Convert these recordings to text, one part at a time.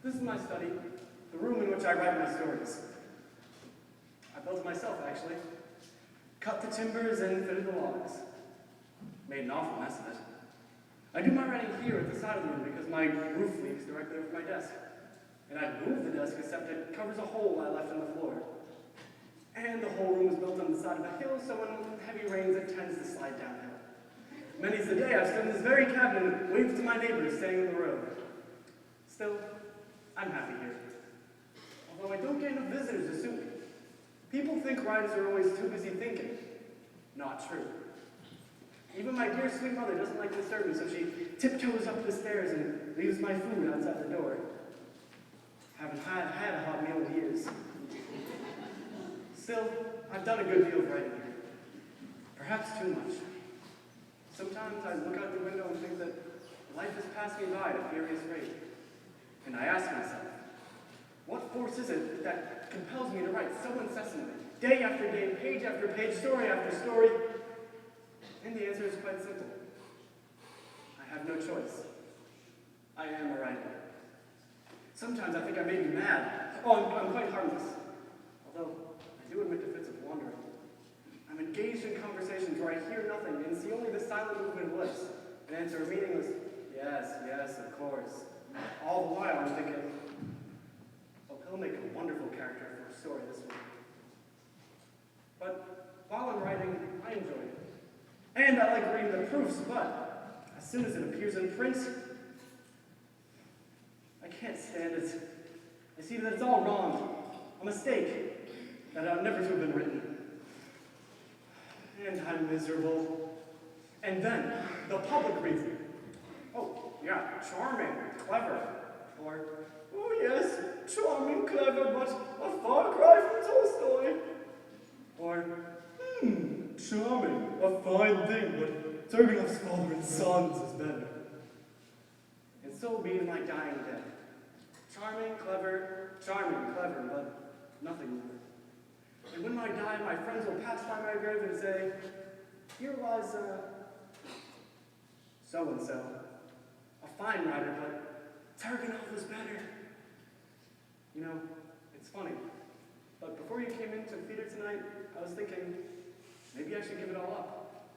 This is my study, the room in which I write my stories. I built it myself, actually. Cut the timbers and fitted the logs. Made an awful mess of it. I do my writing here at the side of the room because my roof leaks directly over my desk. And I'd move the desk except it covers a hole I left in the floor. And the whole room is built on the side of a hill, so when heavy rains it tends to slide downhill. Many's the day I've stood in this very cabin and waved to my neighbors staying on the road. Still, I'm happy here. Although I don't get enough visitors to suit me. People think writers are always too busy thinking. Not true. Even my dear sweet mother doesn't like to disturb me, so she tiptoes up the stairs and leaves my food outside the door. Haven't had a hot meal in years. Still, I've done a good deal of writing here. Perhaps too much. Sometimes I look out the window and think that life has passed me by at a furious rate. And I ask myself, what force is it that compels me to write so incessantly, day after day, page after page, story after story? And the answer is quite simple. I have no choice. I am a writer. Sometimes I think I may be mad. Oh, I'm quite harmless. Although, I do admit to fits of wandering. I'm engaged in conversations where I hear nothing and see only the silent movement of lips and answer a meaningless, yes, yes, of course. All the while I'm thinking, oh, he'll make a wonderful character for a story this week. But while I'm writing, I enjoy it. And I like reading the proofs, but as soon as it appears in print, I can't stand it. I see that it's all wrong, a mistake, that ought never to have been written. And I'm miserable. And then, the public reads it. Oh, yeah, charming, clever. Or, oh yes, charming, clever, but a far cry from Tolstoy. Or, charming, a fine thing, but Turgenev's Father and Sons is better. And so be to my dying day. Charming, clever, but nothing more. And when I die, my friends will pass by my grave and say, here lies, so-and-so. A fine writer, but Turgenev was better. You know, it's funny. But before you came into the theater tonight, I was thinking, maybe I should give it all up.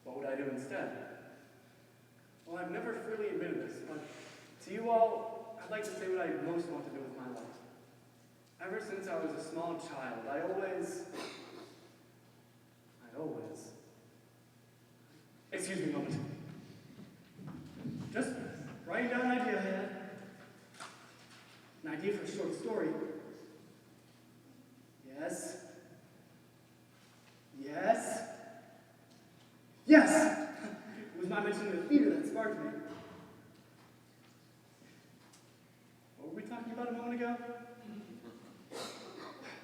What would I do instead? Well, I've never freely admitted this, but to you all, I'd like to say what I most want to do with my life. Ever since I was a small child, I always... Excuse me a moment. Just writing down an idea I had. An idea for a short story. Yes. Yes. Yes! It was my mention of the theater that sparked me. What were we talking about a moment ago?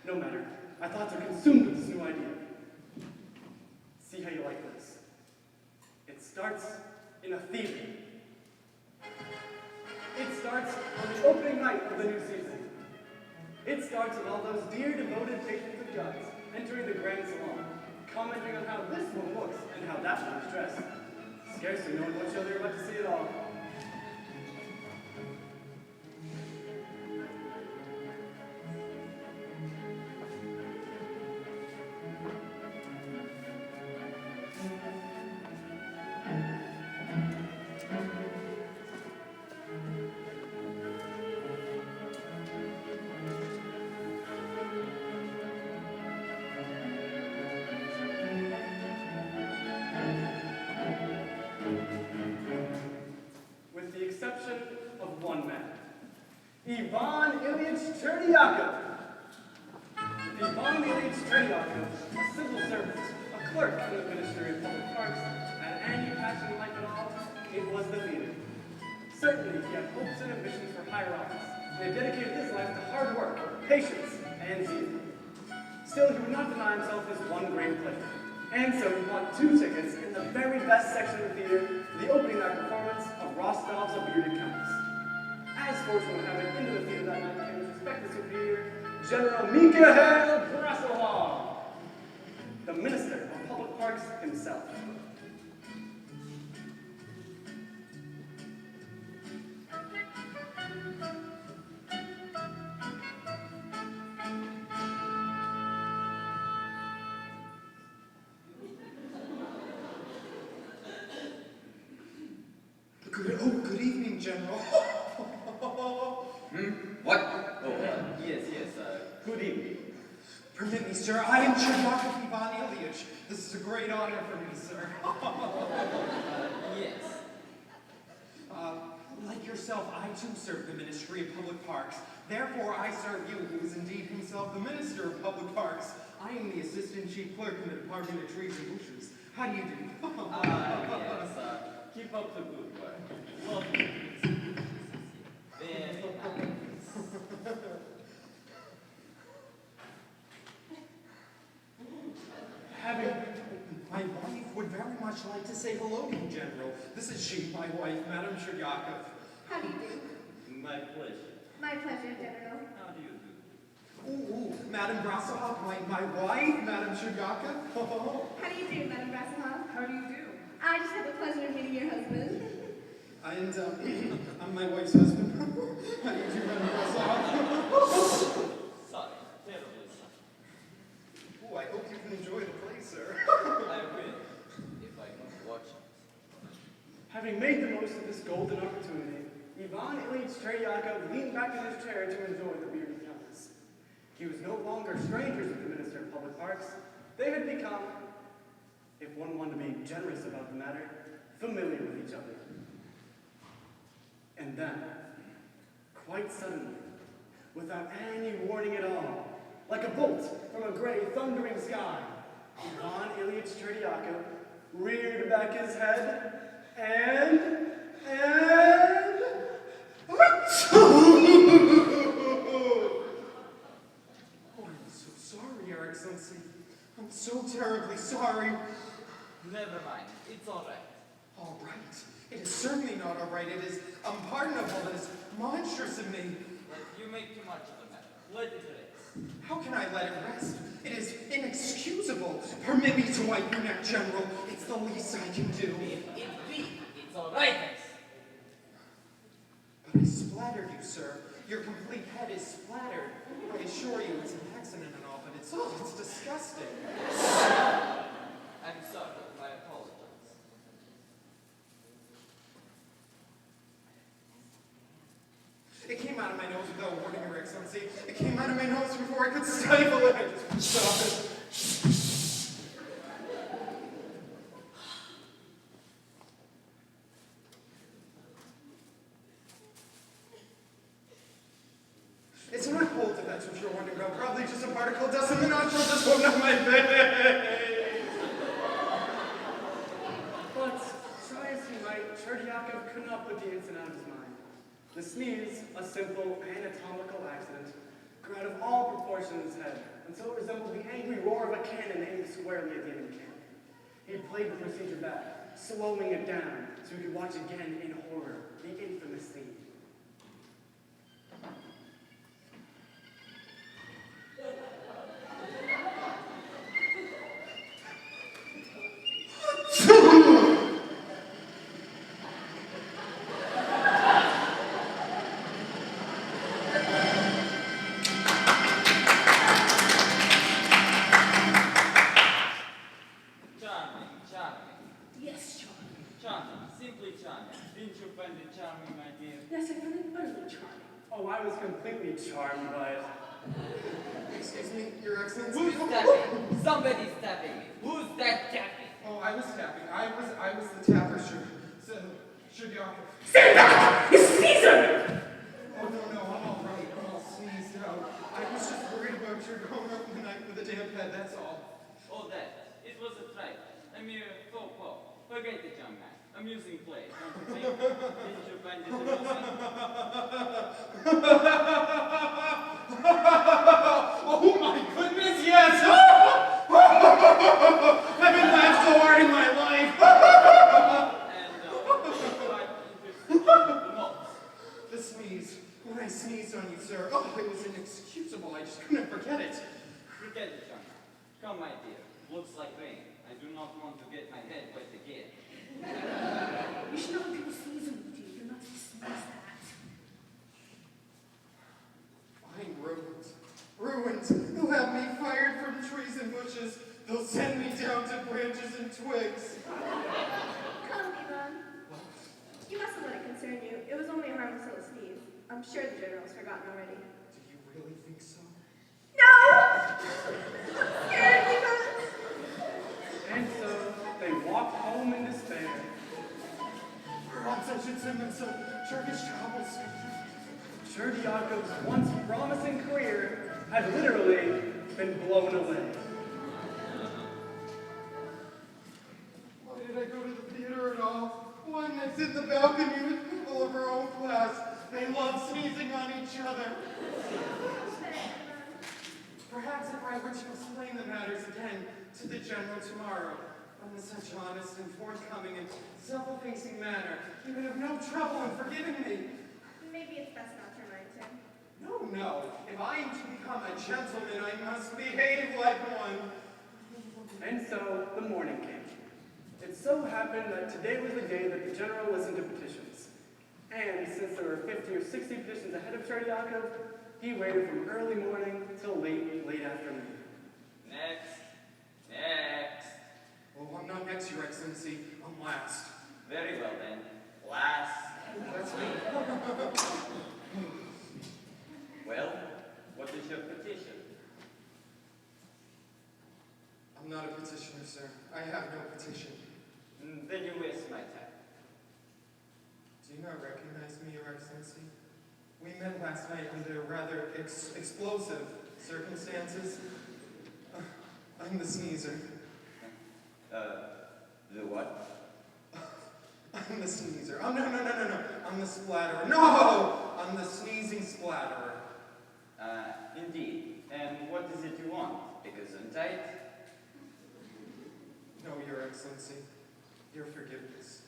No matter. My thoughts are consumed with this new idea. See how you like this. It starts in a theater. It starts on the opening night of the new season. It starts with all those dear, devoted patrons of guns entering the grand salon, commenting on how this one looks and how that one is dressed, scarcely knowing what show they're about to see at all. Of one man, Ivan Ilyich Chernyakov. Ivan Ilyich Chernyakov, a civil servant, a clerk in the Ministry of Public Parks, had any passion in life at all, it was the theater. Certainly, he had hopes and ambitions for higher office, and had dedicated his life to hard work, patience, and zeal. Still, he would not deny himself his one great pleasure, and so he bought 2 tickets in the very best section of the theater for the opening night performance of Rostov's A Bearded Countess. As fortune would have it, into the theater that night came his respected superior, General Mikhail Brassilov, the Minister of Public Parks himself. General. What? Yes, good evening. Permit me, sir. I am Chermakov Ivan Ilyich. This is a great honor for me, sir. Yes. Like yourself, I too serve the Ministry of Public Parks. Therefore, I serve you, who is indeed himself the Minister of Public Parks. I am the Assistant Chief Clerk in the Department of Trees and Bushes. How do you do? Yes, keep up the good work. Love you. Very nice. My wife would very much like to say hello to you, General. This is she, my wife, Madame Shuryakov. How do you do? My pleasure. My pleasure, General. How do you do? Ooh, Madame Brasahov, my wife, Madame Shuryakov. How do you do, Madame Brassilov? How do you do? I just had the pleasure of meeting your husband. And I'm my wife's husband. How do you do, Madame Brasahov? Sorry, terribly sorry. Ooh, I hope you can enjoy the play, sir. I will, if I can watch it. Having made the most of this golden opportunity, Ivan Ilyich Chermakov leaned back in his chair to enjoy the beer beyond us. He was no longer strangers with the Minister of Public Parks. They had become, if one wanted to be generous about the matter, familiar with each other. And then, quite suddenly, without any warning at all, like a bolt from a gray, thundering sky, Ivan Ilyich Chermakov reared back his head and... Oh, I'm so sorry, Your Excellency. I'm so terribly sorry. Never mind, it's all right. All right. It is certainly not all right. It is unpardonable. It is monstrous of me. But you make too much of the matter. Let it rest. How can I let it rest? It is inexcusable. Permit me to wipe your neck, General. It's the least I can do. If it be, it's all right. But I splattered you, sir. Your complete head is splattered. I assure you it's an accident and all, but it's disgusting. I'm sorry, I apologize. It came out of my nose without warning, Your Excellency. It came out of my nose before I could stifle it. I just stop it. It's not cold, if that's what you're wondering about. Probably just a particle dust in the nostril just won't up my face. But, try as he might, Chermakov could not put the incident out of his mind. The sneeze, a simple anatomical accident, grew out of all proportion in his head, until it resembled the angry roar of a cannon aimed squarely at the enemy camp. He played the procedure back, slowing it down, so he could watch again in horror the infamous scene. Yes, charming. Charming, simply charming. Didn't you find it charming, my dear? Yes, I found it utterly charming. Oh, I was completely charmed by it. Excuse me, Your Excellency. Who's tapping? Somebody's tapping me. Who's that tapping? Oh, I was tapping. I was the tapper, Shuryakov. Stand up! You Caesar! Oh, no, I'm all right. I'm all sneezed out. I was just worried about your going up in the night with a damp head, that's all. Oh, that. It was a trick. A mere faux pas. Forget it, young man. Amusing play, don't you think? Didn't you find it amusing? Oh, my goodness, yes! I've been laughed so hard in my life. And quite interesting the most. The sneeze. When I sneezed on you, sir, oh, it was inexcusable. I just couldn't forget it. Forget it, young man. Come, my dear. Looks like rain. I do not want to get my head wet again. You should know when people sneeze on you. You're not supposed to sneeze that. Fine ruins. Ruins. They'll have me fired from trees and bushes. They'll send me down to branches and twigs. Come, Ivan. You mustn't let it consume concern you. It was only a harmless little sneeze. I'm sure the general's forgotten already. Do you really think so? No! I'm scared because... And so they walked home in despair. Perhaps I should send them some Turkish troubles. Cherdiakov's once promising career had literally been blown away. Why did I go to the theater at all? Why didn't I sit in the balcony with people of her own class? They love sneezing on each other. Perhaps if I were to explain the matters again to the general tomorrow, in such honest and forthcoming and self-effacing manner, he would have no trouble in forgiving me. Maybe it's best not to remind him. No. If I am to become a gentleman, I must behave like one. And so the morning came. It so happened that today was the day that the general listened to petitions. And since there were 50 or 60 petitions ahead of Cherdiakov, he waited from early morning till late afternoon. Next. Oh, I'm not next, Your Excellency. I'm last. Very well then. Last. That's me. Well, what is your petition? I'm not a petitioner, sir. I have no petition. Then you waste my time. Do you not recognize me, Your Excellency? We met last night under rather explosive circumstances. I'm the sneezer. The what? I'm the sneezer. Oh, no. I'm the splatterer. No! I'm the sneezing splatterer. Indeed. And what is it you want? Because I'm tight? No, Your Excellency. Your forgiveness.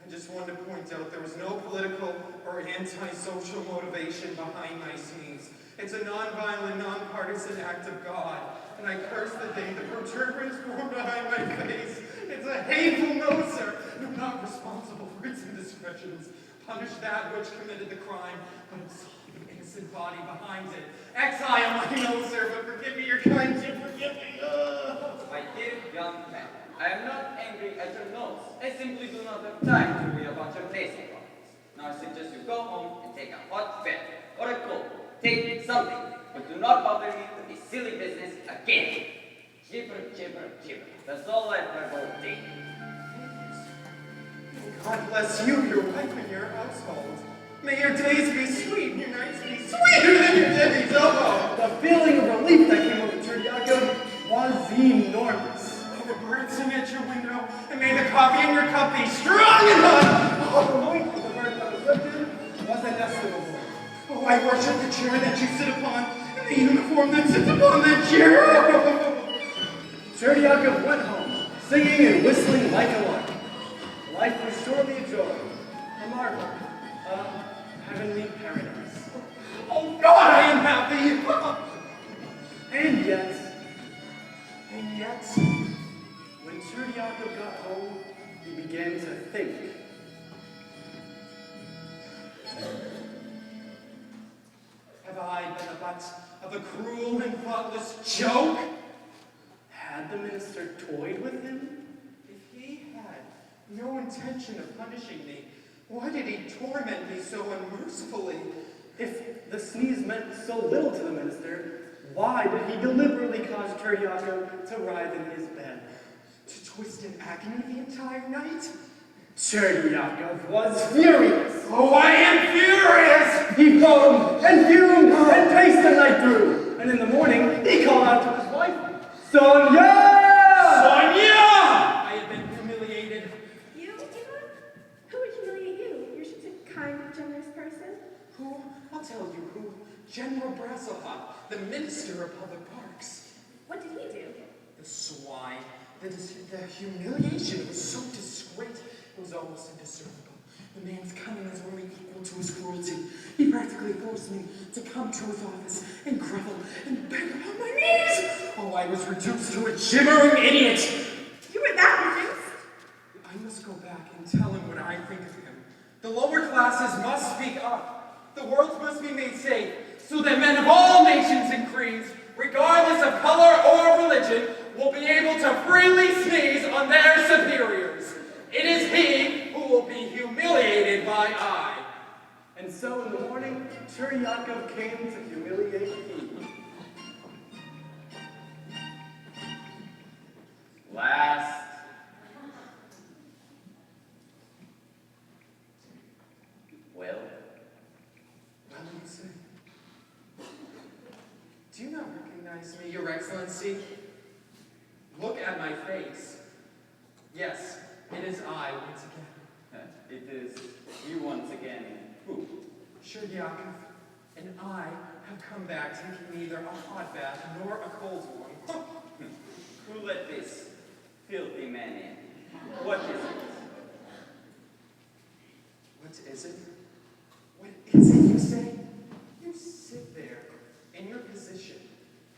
I just wanted to point out there was no political or anti-social motivation behind my sneeze. It's a non-violent, non-partisan act of God. And I curse the day the protuberance formed behind my face. It's a hateful no, sir. I'm not responsible for its indiscretions. Punish that which committed the crime, but absolve the innocent body behind it. Exile my no, sir, but forgive me your kind to forgive me. My dear young man, I am not angry at your nose. I simply do not have time to read a bunch of basic problems. Now I suggest you go home and take a hot bath or a cold. Take something, but do not bother me with this silly business again. Jibber. That's all I've ever take. God bless you, your wife, and your household. May your days be sweet and your nights be sweeter than your days. Oh! The feeling of relief that came over Cherdiakov was enormous. May the birds sing at your window, and may the coffee in your cup be strong and hot. The weight of the burden that was lifted was inestimable. Oh, I worship the chair that you sit upon, and the uniform that sits upon that chair. Cherdiakov went home, singing and whistling like a lark. Life was surely a joy, a marvel, a heavenly paradise. Oh God, I am happy. And yet, when Cherdiakov got home, he began to think. Have I been the butt of a cruel and thoughtless joke? Had the minister toyed with him? If he had no intention of punishing me, why did he torment me so unmercifully? If the sneeze meant so little to the minister, why did he deliberately cause Cherdiakov to writhe in his bed? To twist in agony the entire night? Cherdiakov was furious. Oh, I am furious! He foamed and fumed and paced the night through. And in the morning, he called out to his wife, Sonia! Sonia! I have been humiliated. You, Ivan? Who would humiliate you? You're such a kind, generous person. Who? I'll tell you who. General Brasselhoff, the Minister of Public Parks. What did he do? The swine. The humiliation was so discreet, it was almost indiscernible. The man's cunning was only equal to his cruelty. He practically forced me to come to his office and grovel and beg upon my knees. Oh, I was reduced to a gibbering idiot. You were that reduced? I must go back and tell him what I think of him. The lower classes must speak up. The world must be made safe so that men of all nations and creeds, regardless of color or religion, will be able to freely sneeze on their superiors. It is he who will be humiliated by I. himself came to humiliate me. Last. Well, Well, Lisa, do you not recognize me, Your Excellency? Look at my face. Yes, it is I once again. it is you once again. Who? Sure, Yakov, and I have come back taking neither a hot bath nor a cold one. Who let this filthy man in? What is it? What is it? What is it, you say? You sit there in your position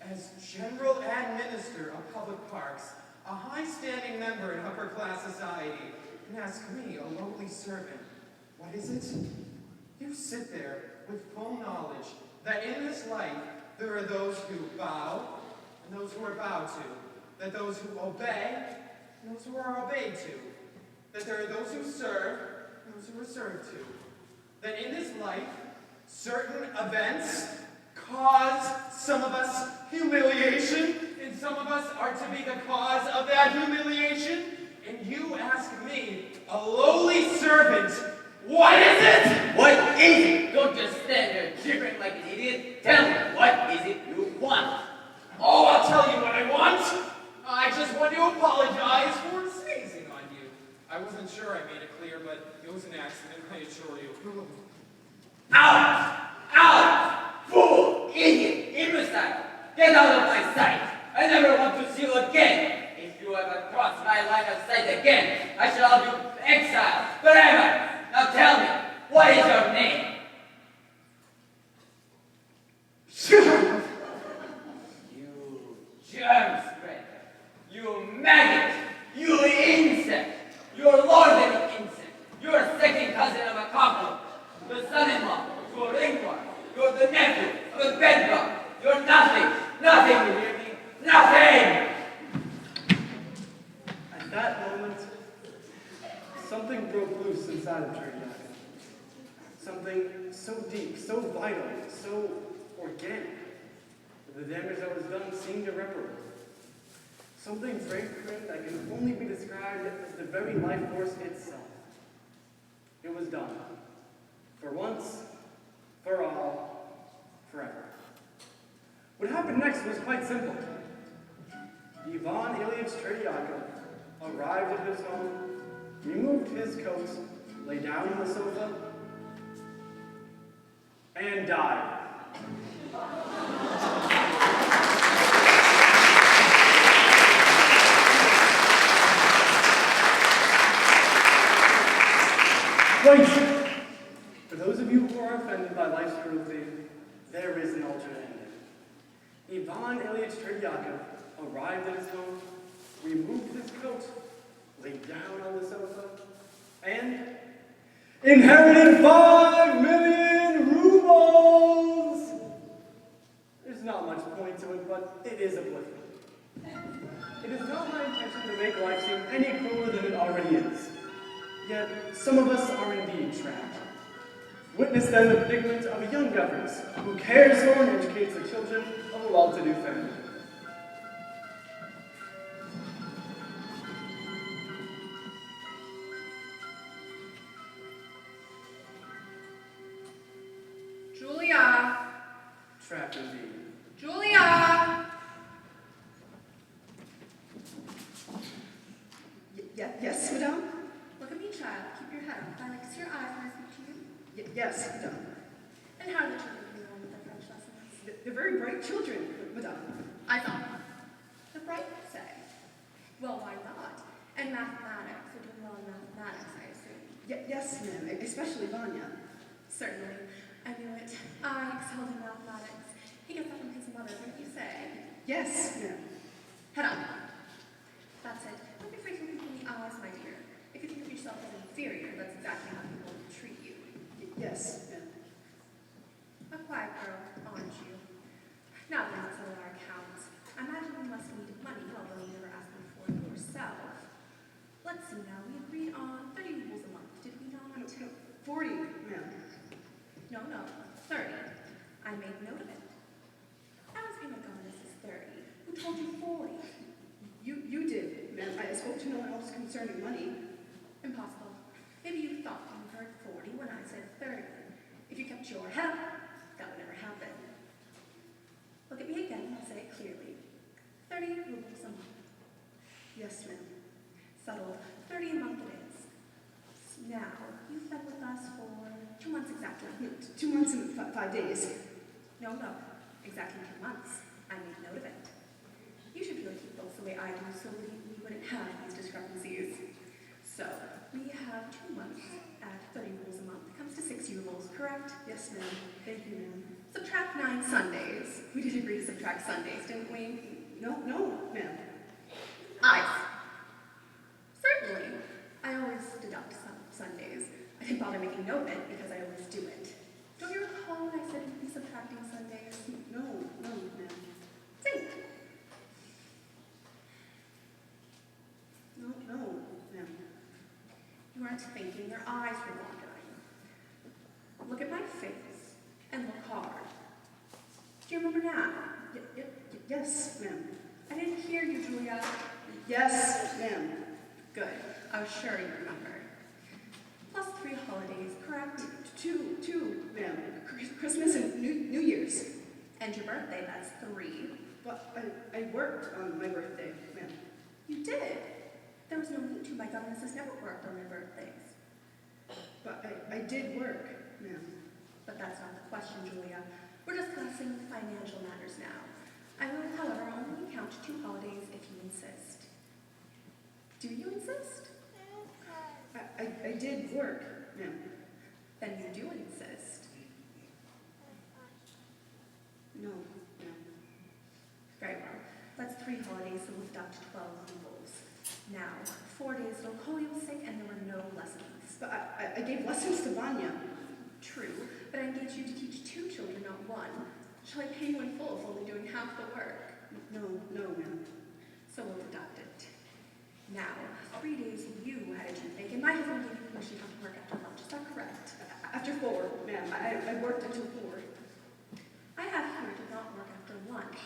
as General Administrator of Public Parks, a high-standing member in upper-class society, and ask me, a lowly servant, what is it? You sit there with full knowledge that in this life there are those who bow and those who are bowed to, that those who obey and those who are obeyed to, that there are those who serve and those who are served to, that in this life certain events cause some of us humiliation, and some of us are to be the cause of that humiliation, and you ask me, a lowly servant, what is it? What is it? Don't just stand there gibbering like an idiot. Tell me, what is it you want? Oh, I'll tell you what I want. I just want to apologize for sneezing on you. I wasn't sure I made it clear, but it was an accident, I assure you. Out! Out! Fool! Idiot! Imbecile! Get out of my sight! I never want to see you again! If you ever cross my line of sight again, I shall have you exiled forever! Now tell me, what is your name? You germ spreader! You maggot! You insect! You're lord than an insect! You're a second cousin of a cockroach! The son-in-law to a ringworm! You're the nephew of a bedbug! You're nothing! Nothing, you hear me? Nothing! At that moment, something broke loose inside of Cardinal. Something so deep, so vital, so organic, that the damage that was done seemed irreparable. Something fragrant that can only be described as the very life force itself. It was done. For once, for all, forever. What happened next was quite simple. Ivan Ilyich Tertyakov arrived at his home, removed his coat, lay down on the sofa, and died. Wait! For those of you who are offended by life's cruelty, there is an alternate ending. Ivan Ilyich Tertyakov arrived at his home, removed his coat, lay down on the sofa, and inherited 5 million rubles! There's not much point to it, but it is uplifting. It is not my intention to make life seem any crueler than it already is. Yet, some of us are indeed trapped. Witness then the predicament of a young governess who cares for and educates the children of a well-to-do family. Julia! Trapped indeed. Julia! Yes, madame? Look at me, child. Keep your head up. I like to see your eyes when I speak to you. Yes, madame. And how are the children getting on with their French lessons? They're very bright children, madame. I thought. The bright, say. Well, why not? And mathematics. They're doing well in mathematics, I assume. Yes, ma'am, especially Vanya. Certainly. I knew it. I excelled in mathematics. He gets that from his mother, wouldn't you say? Yes, ma'am. Head up. That's it. Don't be afraid to look people in the eyes, my dear. If you think of yourself as inferior, that's exactly how people will treat you. Yes, ma'am. A quiet girl, aren't you? Now then, let's settle our accounts. I imagine you must need money, although you never asked me for it yourself. Let's see now. We agreed on 30 rubles a month, did we not? 40, ma'am. No, 30. I concerning money. Impossible. Maybe you thought you heard 40 when I said 30. If you kept your head up, that would never happen. Look at me again and say it clearly. 30 rubles a month. Yes, ma'am. Settled. 30 a month it is. Now, you've been with us for 2 months exactly. No, 2 months and 5 days. No, exactly 2 months. I made note of it. You should really keep those the way I do so we wouldn't have these discrepancies. So, we have 2 months at 30 rubles a month. It comes to 60 rubles, correct? Yes, ma'am. Thank you, ma'am. Subtract 9 Sundays. We did agree to subtract Sundays, didn't we? No, ma'am. Certainly. I always deduct some Sundays. I didn't bother making note of it because I always do it. Don't you recall when I said we'd be subtracting Sundays? No, ma'am. Think. No, ma'am. You aren't thinking, your eyes were wandering. Look at my face and look hard. Do you remember now? Yes, ma'am. I didn't hear you, Julia. Yes, ma'am. Good. I was sure you remembered. Plus 3 holidays, correct? Two, ma'am. Christmas and New Year's. And your birthday, that's 3. But I worked on my birthday, ma'am. You did. There was no need to. My governesses never worked on their birthdays. But I did work, ma'am. But that's not the question, Julia. We're discussing financial matters now. I will, however, only count 2 holidays if you insist. Do you insist? I did work, ma'am. Then you do insist. No, ma'am. Very well. That's 3 holidays, so we'll deduct 12 rubles. Now, 4 days at Okolio was sick and there were no lessons. But I gave lessons to Vanya. True, but I engaged you to teach 2 children, not 1. Shall I pay you in full for only doing half the work? No, ma'am. So we'll deduct it. Now, 3 days you had a toothache, and my husband gave you permission not to work after lunch. Is that correct? After 4, ma'am. I worked until 4. I have here did not work after lunch.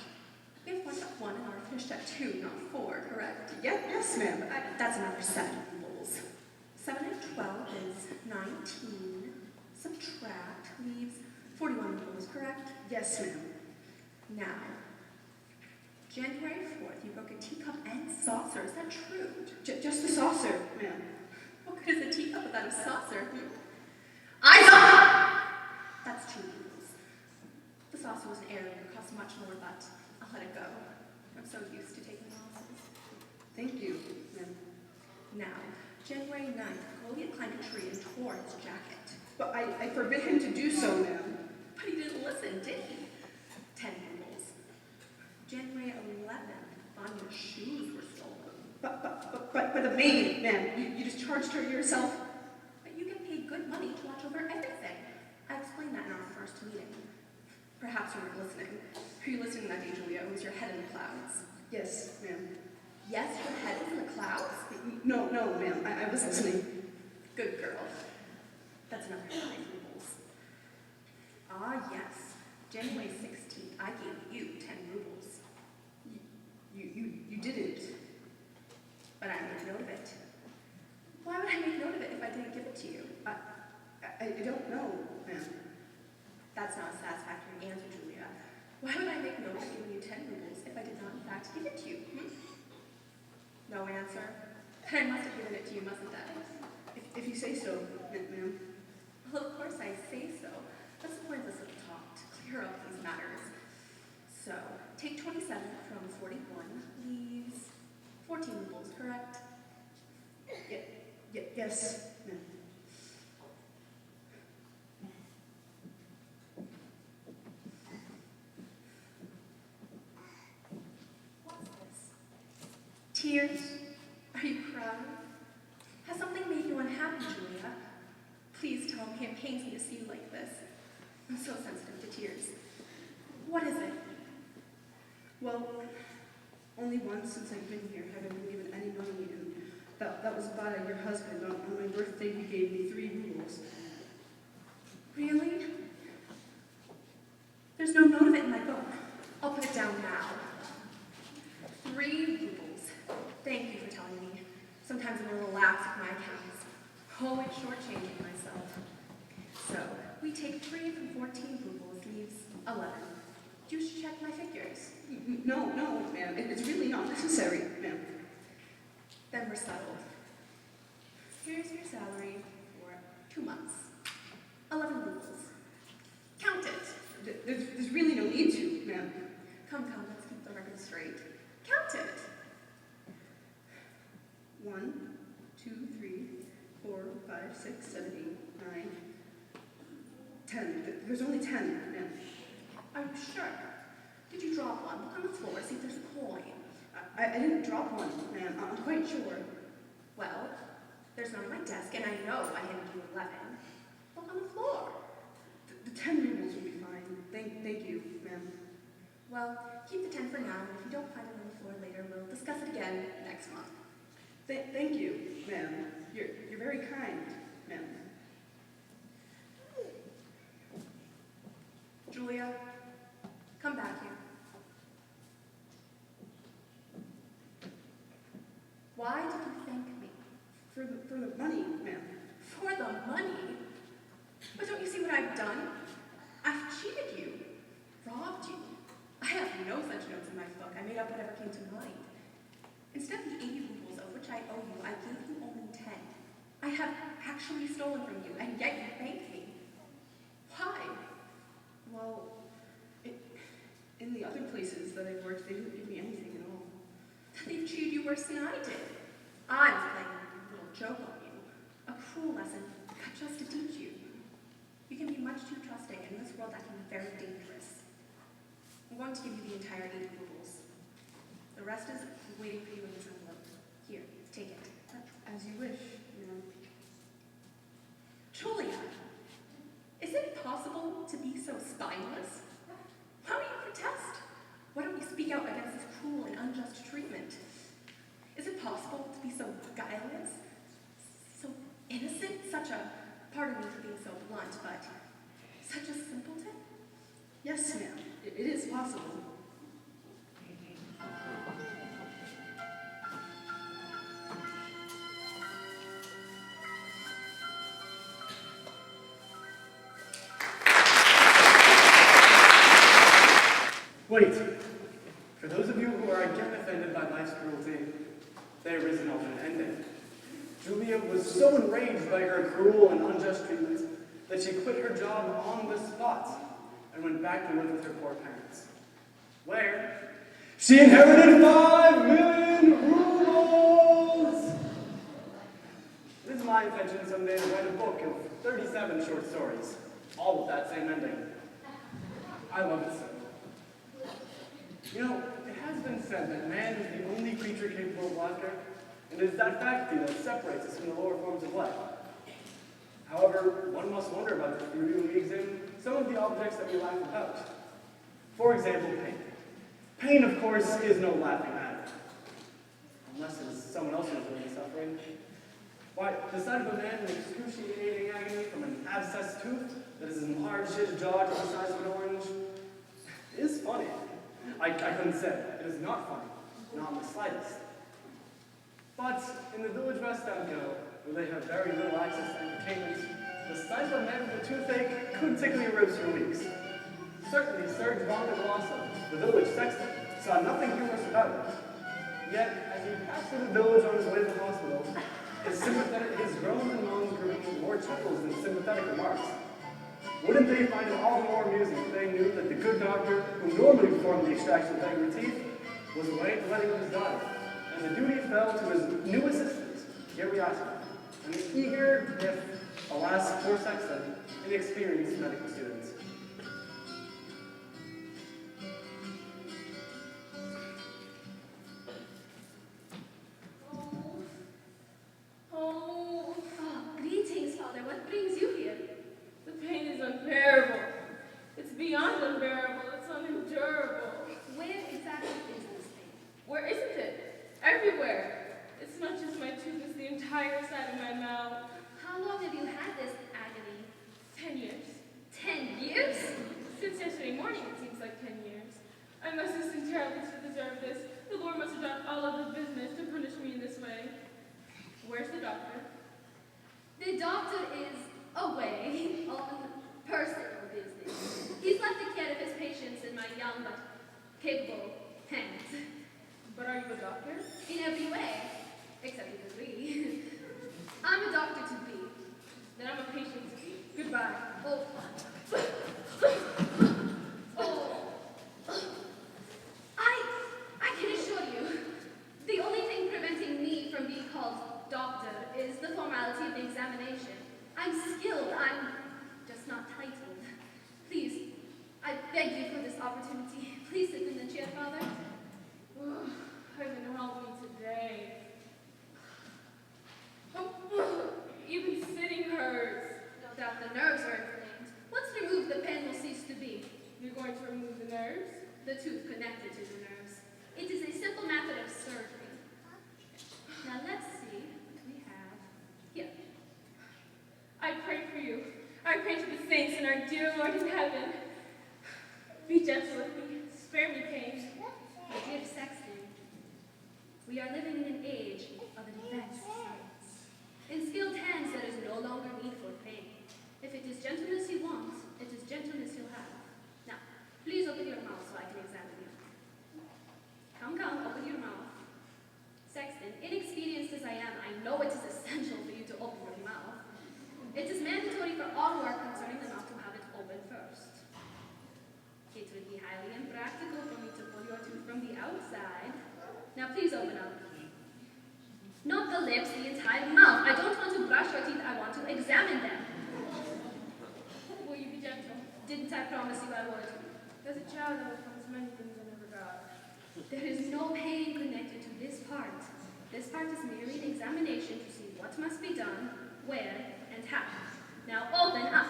We have lunch at 1 and are finished at 2, not 4, correct? Yes, ma'am. That's another 7 rubles. 7 and 12 is 19. Subtract leaves 41 rubles, correct? Yes, ma'am. Now, January 4th, you broke a teacup and saucer. Is that true? Just the saucer, ma'am. What good is a teacup without a saucer? Eyes up! That's 2 rubles. The saucer was an error. It cost much more, but I'll let it go. I'm so used to taking losses. Thank you, ma'am. Now, January 9th, Goliath climbed a tree and tore his jacket. But I forbid him to do so, ma'am. But he didn't listen, did he? 10 rubles. January 11th, Vanya's shoes were stolen. But a maid, ma'am. You discharged her yourself. But you get paid good money to watch over everything. I explained that in our first meeting. Perhaps you weren't listening. Were you listening that day, Julia? Or was your head in the clouds? Yes, ma'am. Yes, your head was in the clouds? No, ma'am. I was listening. Good girl. That's another 5 rubles. Ah, yes. January 16th, I gave you 10 rubles. You didn't. But I made note of it. Why would I make note of it if I didn't give it to you? I don't know, ma'am. That's not a satisfactory answer, Julia. Why would I make note of giving you 10 rubles if I did not, in fact, give it to you? No answer? Then I must have given it to you, mustn't I? If you say so, ma'am. Well, of course I say so. That's the point of this little talk, to clear up these matters. So, take 27 from 41, leaves 14 rubles, correct? Yes, ma'am. What's this? Tears? Are you crying? Has something made you unhappy, Julia? Please tell me, it pains me to see you like this. I'm so sensitive to tears. What is it? Well, only once since I've been here have I been given any money, and that was by your husband. On my birthday, he gave me 3 rubles. Really? There's no note of it in my book. I'll put it down now. 3 rubles. Thank you for telling me. Sometimes I'm a shortchanging myself. So, we take 3 from 14 rubles leaves 11. You should check my figures. No, ma'am. It's really not necessary, ma'am. Then we're settled. Here's your salary for 2 months. 11 rubles. Count it. There's really no need to, ma'am. Come, let's keep the record straight. Count it. 1, 2, 3, 4, 5, 6, 7, 8, 9, 10. There's only 10, ma'am. Are you sure? Did you drop one? Look on the floor, see if there's a coin. I didn't drop one, ma'am. I'm quite sure. Well, there's none on my desk, and I know I handed you 11. Look on the floor. The 10 rubles will be fine. Thank you, ma'am. Well, keep the 10 for now, and if you don't find it on the floor later, we'll discuss it again next month. Thank you, ma'am. You're very kind, ma'am. Julia, come back here. Why did you thank me? For the money, ma'am. For the money? But don't you see what I've done? I've cheated you, robbed you. I have no such notes in my book. I made up whatever came to mind. Instead of the 80 rubles of which I owe you, I gave you only 10. I have actually stolen from you, and yet you thank me. Why? Well, in the other places that I've worked, they didn't give me anything at all. They've cheated you worse than I did. I was playing a little joke on you. A cruel lesson, but just to teach you. You can be much too trusting, and in this world that can be very dangerous. I'm going to give you the entire 80 rubles. The rest is waiting for you in this envelope. Here, take it. As you wish, ma'am. Julia, is it possible to be so spineless? Why don't you protest? Why don't you speak out against this cruel and unjust treatment? Is it possible to be so guileless? So innocent? Such a, pardon me for being so blunt, but such a simpleton? Yes, ma'am. It is possible. Wait. For those of you who are again offended by life's cruelty, there is an alternate ending. Julia was so enraged by her cruel and unjust treatment that she quit her job on the spot and went back to live with her poor parents, where she inherited 5 million rubles! It is my intention someday to write a book of 37 short stories, all with that same ending. I love it so. You know, it has been said that man is the only creature capable of laughter, and it is that faculty that separates us from the lower forms of life. However, one must wonder about this beauty when we examine some of the objects that we laugh about. For example, pain. Pain, of course, is no laughing matter. Unless it is someone else who's really suffering. Why, the sight of a man in excruciating agony from an abscessed tooth that has enlarged his jaw to the size of an orange is funny. I couldn't say. It is not funny. Not in the slightest. But in the village of Estanco, where they have very little access to entertainment, the sight of a man with a toothache could tickle your ribs for weeks. Certainly, Sir John de Glosso, the village sexton, saw nothing humorous about it. Yet, as he passed through the village on his way to the hospital, his groans and moans grew into more chuckles than sympathetic remarks. Wouldn't they find it all the more amusing if they knew that the good doctor, who normally performed the extraction of beggar teeth, was away at the wedding of his daughter, and the duty fell to his new assistant, Geriato, an eager, if, alas, poor sexton, inexperienced medical student. Oh, greetings, Father. What brings you here? The pain is unbearable. It's beyond unbearable. It's unendurable. Where exactly is this pain? Where isn't it? Everywhere. It's not just my tooth, it's the entire side of my mouth. How long have you had this agony? 10 years. 10 years? Since yesterday morning, it seems like 10 years. I must have sinned terribly to deserve this. The Lord must have dropped all other business to punish me in this way. Where's the doctor? The doctor is away on personal business. He's left the care of his patients in my young but capable hands. But are you a doctor? In every way, except a degree. I'm a doctor to be. Then I'm a patient to be. Goodbye. Oh. Oh. I can assure you, the only thing preventing me from being called doctor is the formality of the examination. I'm skilled, I'm just not titled. Please, I beg you for this opportunity. Please sit in the chair, Father. Heaven help me today. Even sitting hurts. No doubt the nerves are inflamed. Once removed, the pain will cease to be. You're going to remove the nerves? The tooth connected to the nerves. It is a simple method of surgery. Now let's see what we have here. I pray for you. I pray to the saints and our dear Lord in heaven. Be gentle with me. Spare me pain. My dear Sexton, we are living in an age of advanced science. In skilled hands, there is no longer need for pain. If it is gentleness you want, it is gentleness you'll have. Now, please open your mouth so I can examine you. Come, open your mouth. Sexton, inexperienced as I am, I know it is essential for you to open your mouth. It is mandatory for all work concerning the mouth to have it open first. It would be highly impractical for me to pull your tooth from the outside. Now please open up. Not the lips, the entire mouth. I don't want to brush your teeth, I want to examine them. Will you be gentle? Didn't I promise you I would? As a child, I would promise many things I never got. There is no pain connected to this part. This part is merely an examination to see what must be done, where, and how. Now open up.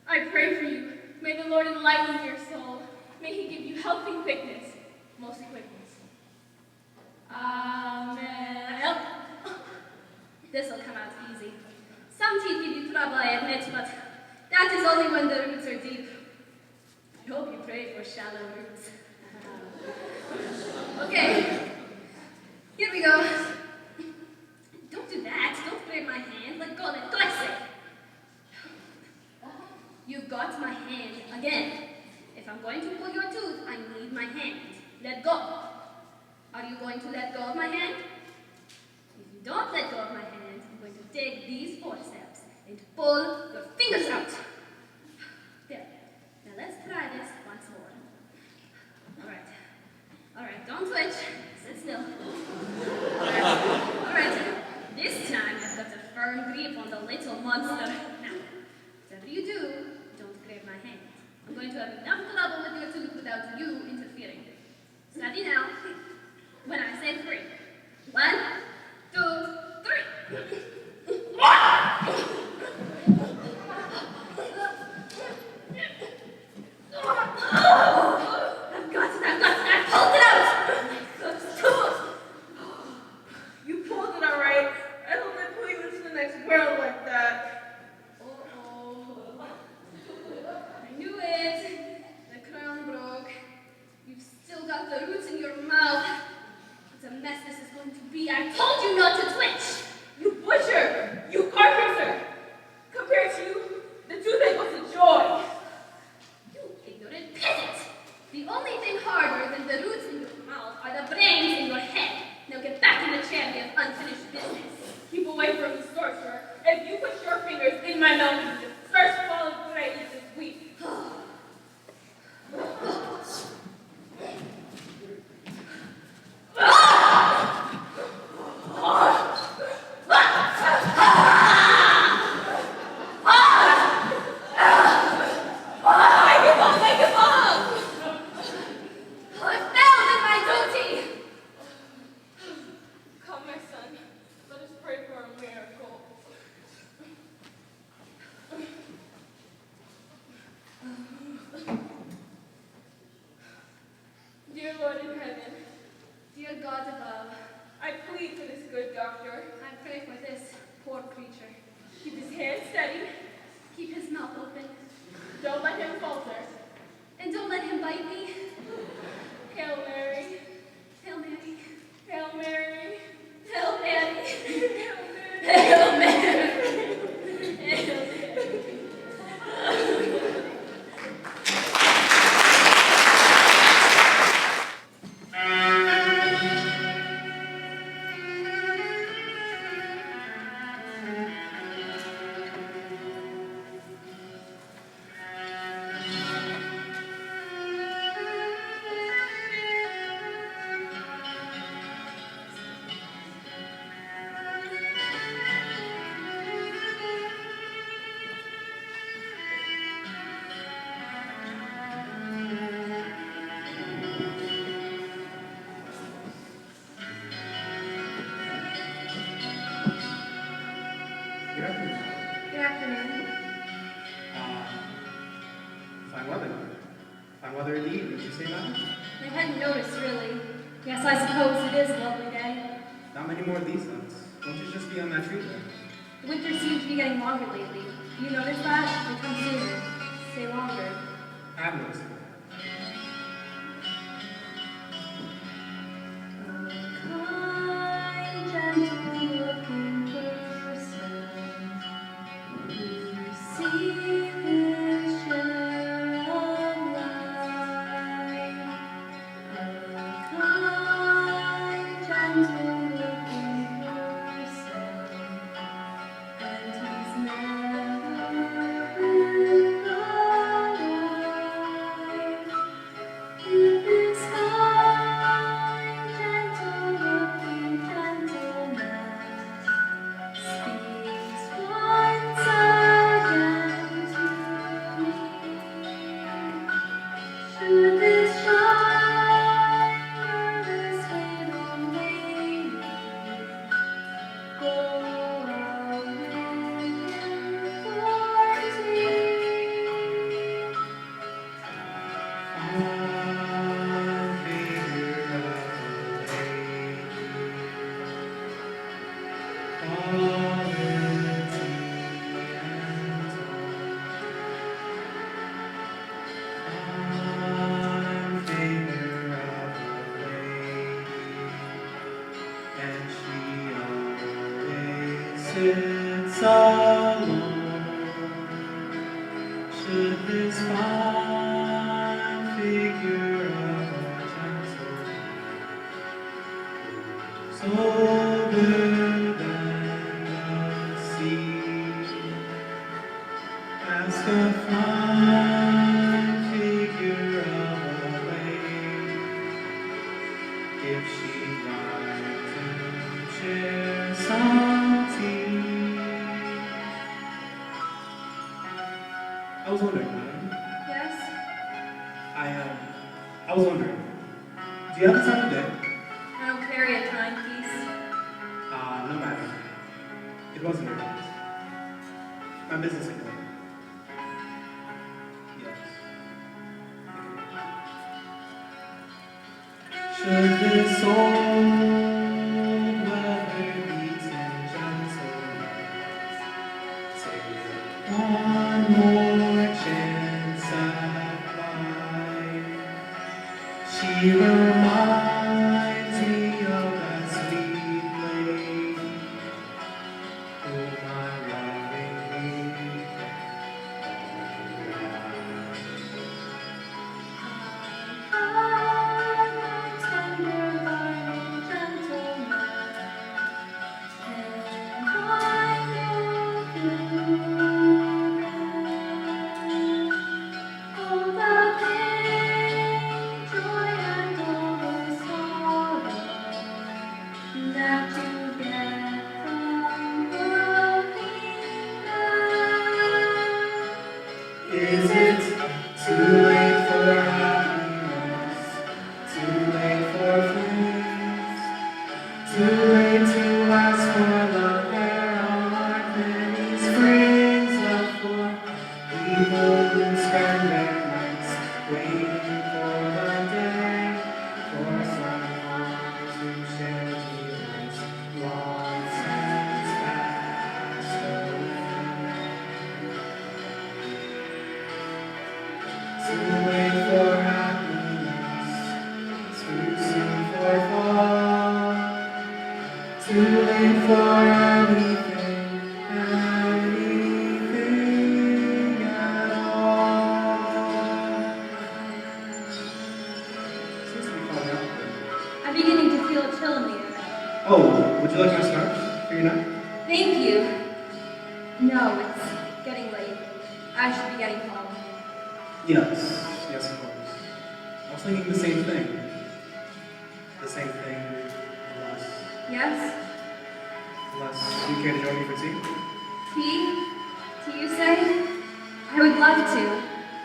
I pray for you. May the Lord enlighten your soul. May he give you health and quickness. Mostly quickness. Amen. This will come out easy. Some teeth give you trouble, I admit, but that is only when the roots are deep. I hope you pray for shallow roots. Okay, here we go. Don't do that. Don't grab my hand. Let go. Let go, I say. You've got my hand again. If I'm going to pull your tooth, I need my hand. Let go. Are you going to let go of my hand? If you don't let go of my hand, I'm going to take these forceps and pull your fingers out. There. Now let's try this once more. All right, don't twitch. Sit still. All right. This time I've got a firm grip on the little monster. Now, whatever you do, don't grab my hand. I'm going to have enough trouble with your tooth without you interfering. Steady now. When I say 3. 1, 2, 3. weather indeed, would you say, madam? I hadn't noticed, really. Yes, I suppose it is a lovely day. Not many more of these nuts. Won't you just be on that tree there? The winter seems to be getting longer lately. Do you notice that? They come sooner. Stay longer. I've noticed it. Kind, gentle-looking person who sees his share of life. A kind, gentle-looking person, and he's never been alive. If this kind, gentle-looking gentleman speaks once again to me, should this shine, this fatal lady go out with him for tea? Sits alone. Should this fine figure of a gentleman, sober than the sea, ask a fine figure of a lady if she'd like to share some tea? I was wondering, madam. Yes? I was wondering, do you have the time of day? I don't carry a timepiece. No matter. It wasn't urgent. My business income. Yes. Should this old weather-beaten gentleman take one more chance at life, she reminds me of that sweet lady whom I lovingly that you get from loving them. Is it too late for happiness? Too late for flames? Too late to ask for love? There are many springs left for people who spend their nights waiting for the day for someone to share dreams long since passed away. Too late for happiness, too soon for fall, too late for anything, anything at all. Seems to be calling out there. I'm beginning to feel a chill in the air. Oh, would you like my scarf for your neck? Thank you. No, it's getting late. I should be getting home. Yes, yes, of course. I was thinking the same thing. The same thing, unless Yes? you care to join me for tea? Tea? Tea, you say? I would love to.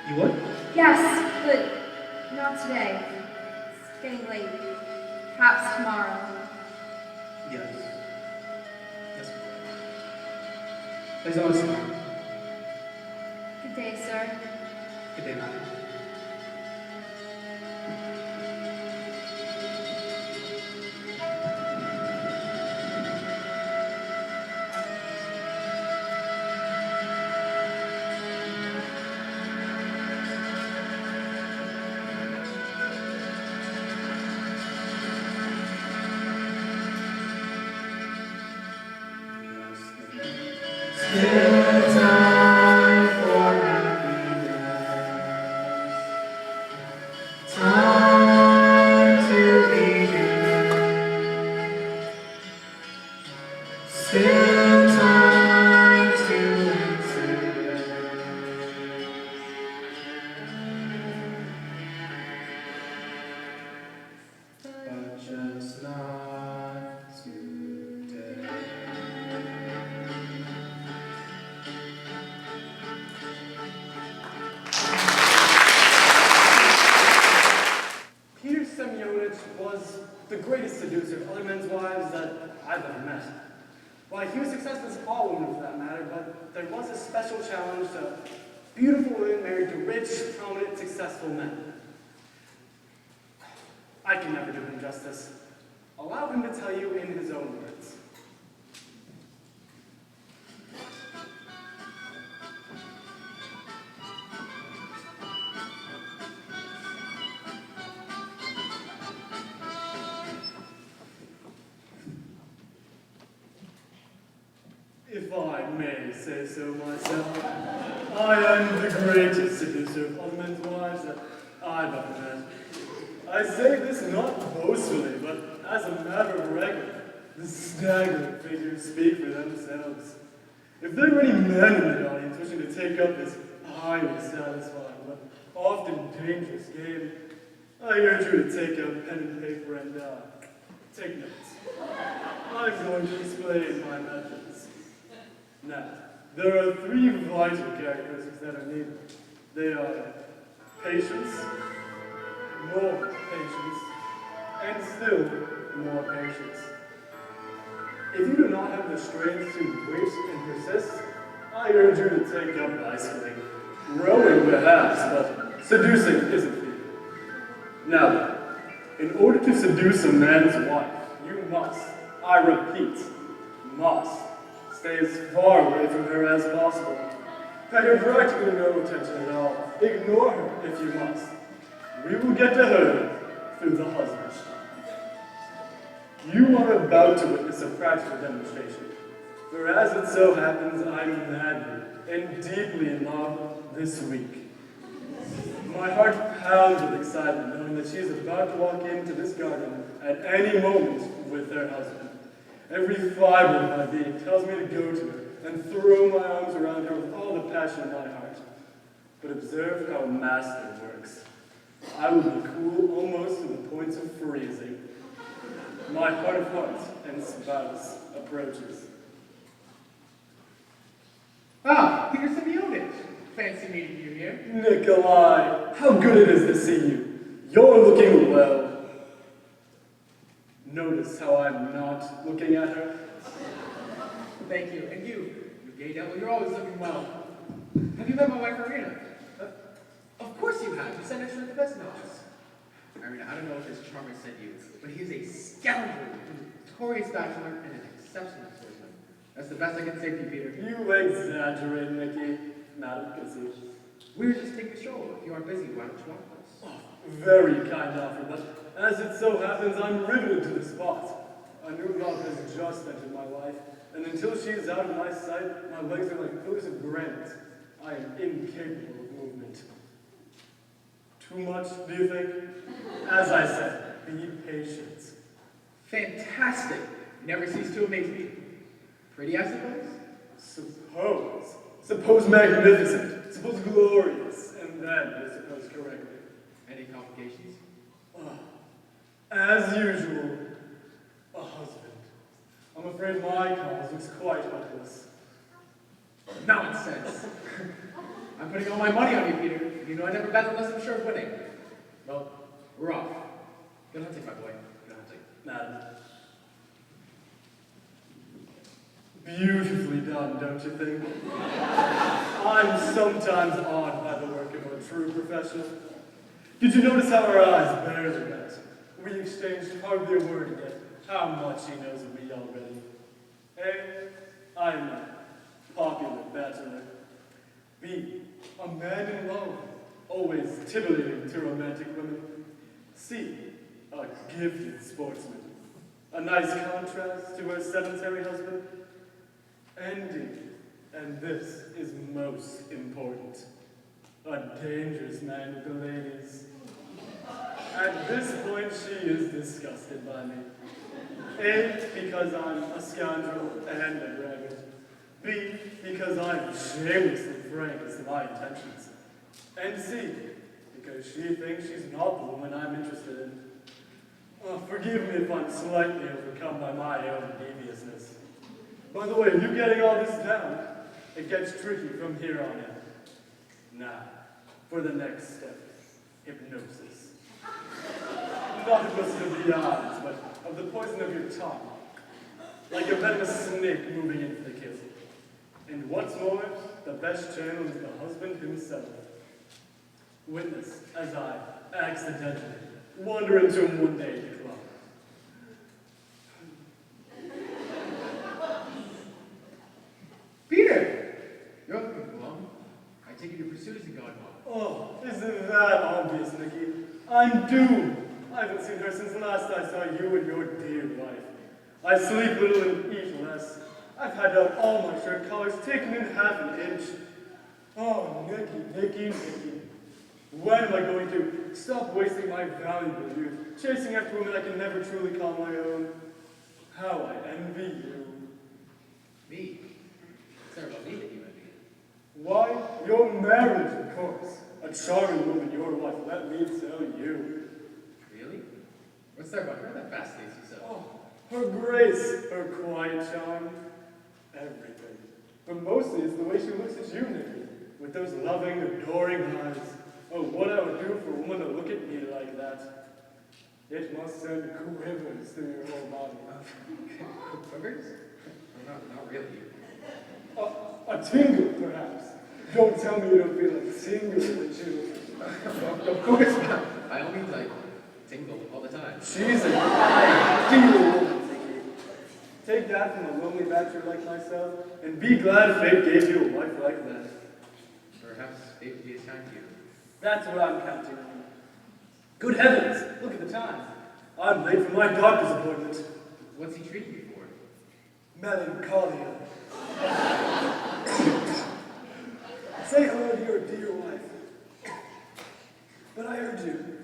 You would? Yes, but not today. It's getting late. Perhaps tomorrow. Yes. Yes, of course. There's always tomorrow. Good day, sir. Good day, madam. Still time for happiness. Time to begin. Still time to answer. But just not today. Peter Semyonich was the greatest seducer of other men's wives that I've ever met. Why, he was successful as all women for that matter, but there was a special challenge to beautiful women married to rich, prominent, successful men. I can never do him justice. Allow him to tell you in his own words. If I may say so myself, I am the greatest seducer of other men's wives that I've ever met. I say this not boastfully, but as a matter of record. The staggering figures speak for themselves. If there were any men in the audience wishing to take up this highly satisfying but often dangerous game, I urge you to take out pen and paper and take notes. I'm going to explain my methods. Now, there are 3 vital characteristics that are needed. They are patience, more patience, and still more patience. If you do not have the strength to wait and persist, I urge you to take up bicycling. Rowing perhaps, but seducing isn't for you. Now then, in order to seduce a man's wife, you must, I repeat, must, stay as far away from her as possible. Pay her practically no attention at all. Ignore her if you must. We will get to her through the husband. You are about to witness a practical demonstration. For as it so happens, I'm madly and deeply in love this week. My heart pounds with excitement knowing that she is about to walk into this garden at any moment with her husband. Every fiber of my being tells me to go to her and throw my arms around her with all the passion of my heart. But observe how master works. I will be cool almost to the point of freezing. My heart of hearts and spouse approaches. Ah, Peter Semyonich. Fancy meeting you here. Nikolai, how good it is to see you. You're looking well. Notice how I'm not looking at her? Thank you. And you gay devil, you're always looking well. Have you met my wife, Irina? Of course you have. You sent her the best notes. Irina, I don't know what this charmer sent you, but he's a scoundrel, a notorious bachelor, and an exceptional swordsman. That's the best I can say to you, Peter. You exaggerate, Nicky. Not busy. We were just taking a stroll. If you aren't busy, why don't you walk with us? Oh, very kind offer, but as it so happens, I'm riveted to the spot. A new love has just entered my life, and until she is out of my sight, my legs are like pillars of granite. I am incapable of movement. Too much, do you think? As I said, be patient. Fantastic. You never cease to amaze me. Pretty, I suppose? Suppose magnificent. Suppose glorious. And then I suppose correctly. Any complications? As usual, a husband. I'm afraid my cause looks quite hopeless. Nonsense. I'm putting all my money on you, Peter. You know I never bet unless I'm sure of winning. Well, we're off. Good hunting, my boy. Good hunting. Madam. Beautifully done, don't you think? I'm sometimes awed by the work of a true professional. Did you notice how our eyes barely met? We exchanged hardly a word yet. How much he knows of me already. A, I'm a popular bachelor. B, a man in love, always titillating to romantic women. C, a gifted sportsman. A nice contrast to her sedentary husband. And D, And this is most important. A dangerous man with the ladies. At this point, she is disgusted by me. A, because I'm a scoundrel and a braggart. B, because I'm shamelessly frank as to my intentions. And C, because she thinks she's not the woman I'm interested in. Forgive me if I'm slightly overcome by my own deviousness. By the way, are you getting all this down? It gets tricky from here on in. Now, for the next step, hypnosis. Not hypnosis of the eyes, but of the poison of your tongue. Like a venomous snake moving into the kiss. And what's more, the best channel is the husband himself. Witness as I accidentally wander into him one day at the club. Peter! You're looking glum. I take it your pursuit isn't going well. Oh, isn't that obvious, Nicky? I'm doomed. I haven't seen her since last I saw you and your dear wife. I sleep little and eat less. I've had to have all my shirt collars taken in half an inch. Oh, Nicky. When am I going to stop wasting my valuable youth, chasing after women I can never truly call my own? How I envy you. Me? It's not about me that you envy. Why, your marriage, of course. A charming woman, your wife, let me tell you. Really? What's there about her that fascinates you so? Oh, her grace, her quiet charm, everything. But mostly it's the way she looks at you, Nicky, with those loving, adoring eyes. Oh, what I would do for a woman to look at me like that. It must send quivers through your whole body. Quivers? Not really. A tingle, perhaps. Don't tell me you don't feel a tingle with you. Of course not. By all means, I tingle all the time. She's an ideal woman, Nicky. Take that from a lonely bachelor like myself, and be glad fate gave you a wife like that. Perhaps fate would be as kind to you. That's what I'm counting on. Good heavens, look at the time. I'm late for my doctor's appointment. What's he treating you for? Melancholia. Say hello to your dear wife. But I urge you,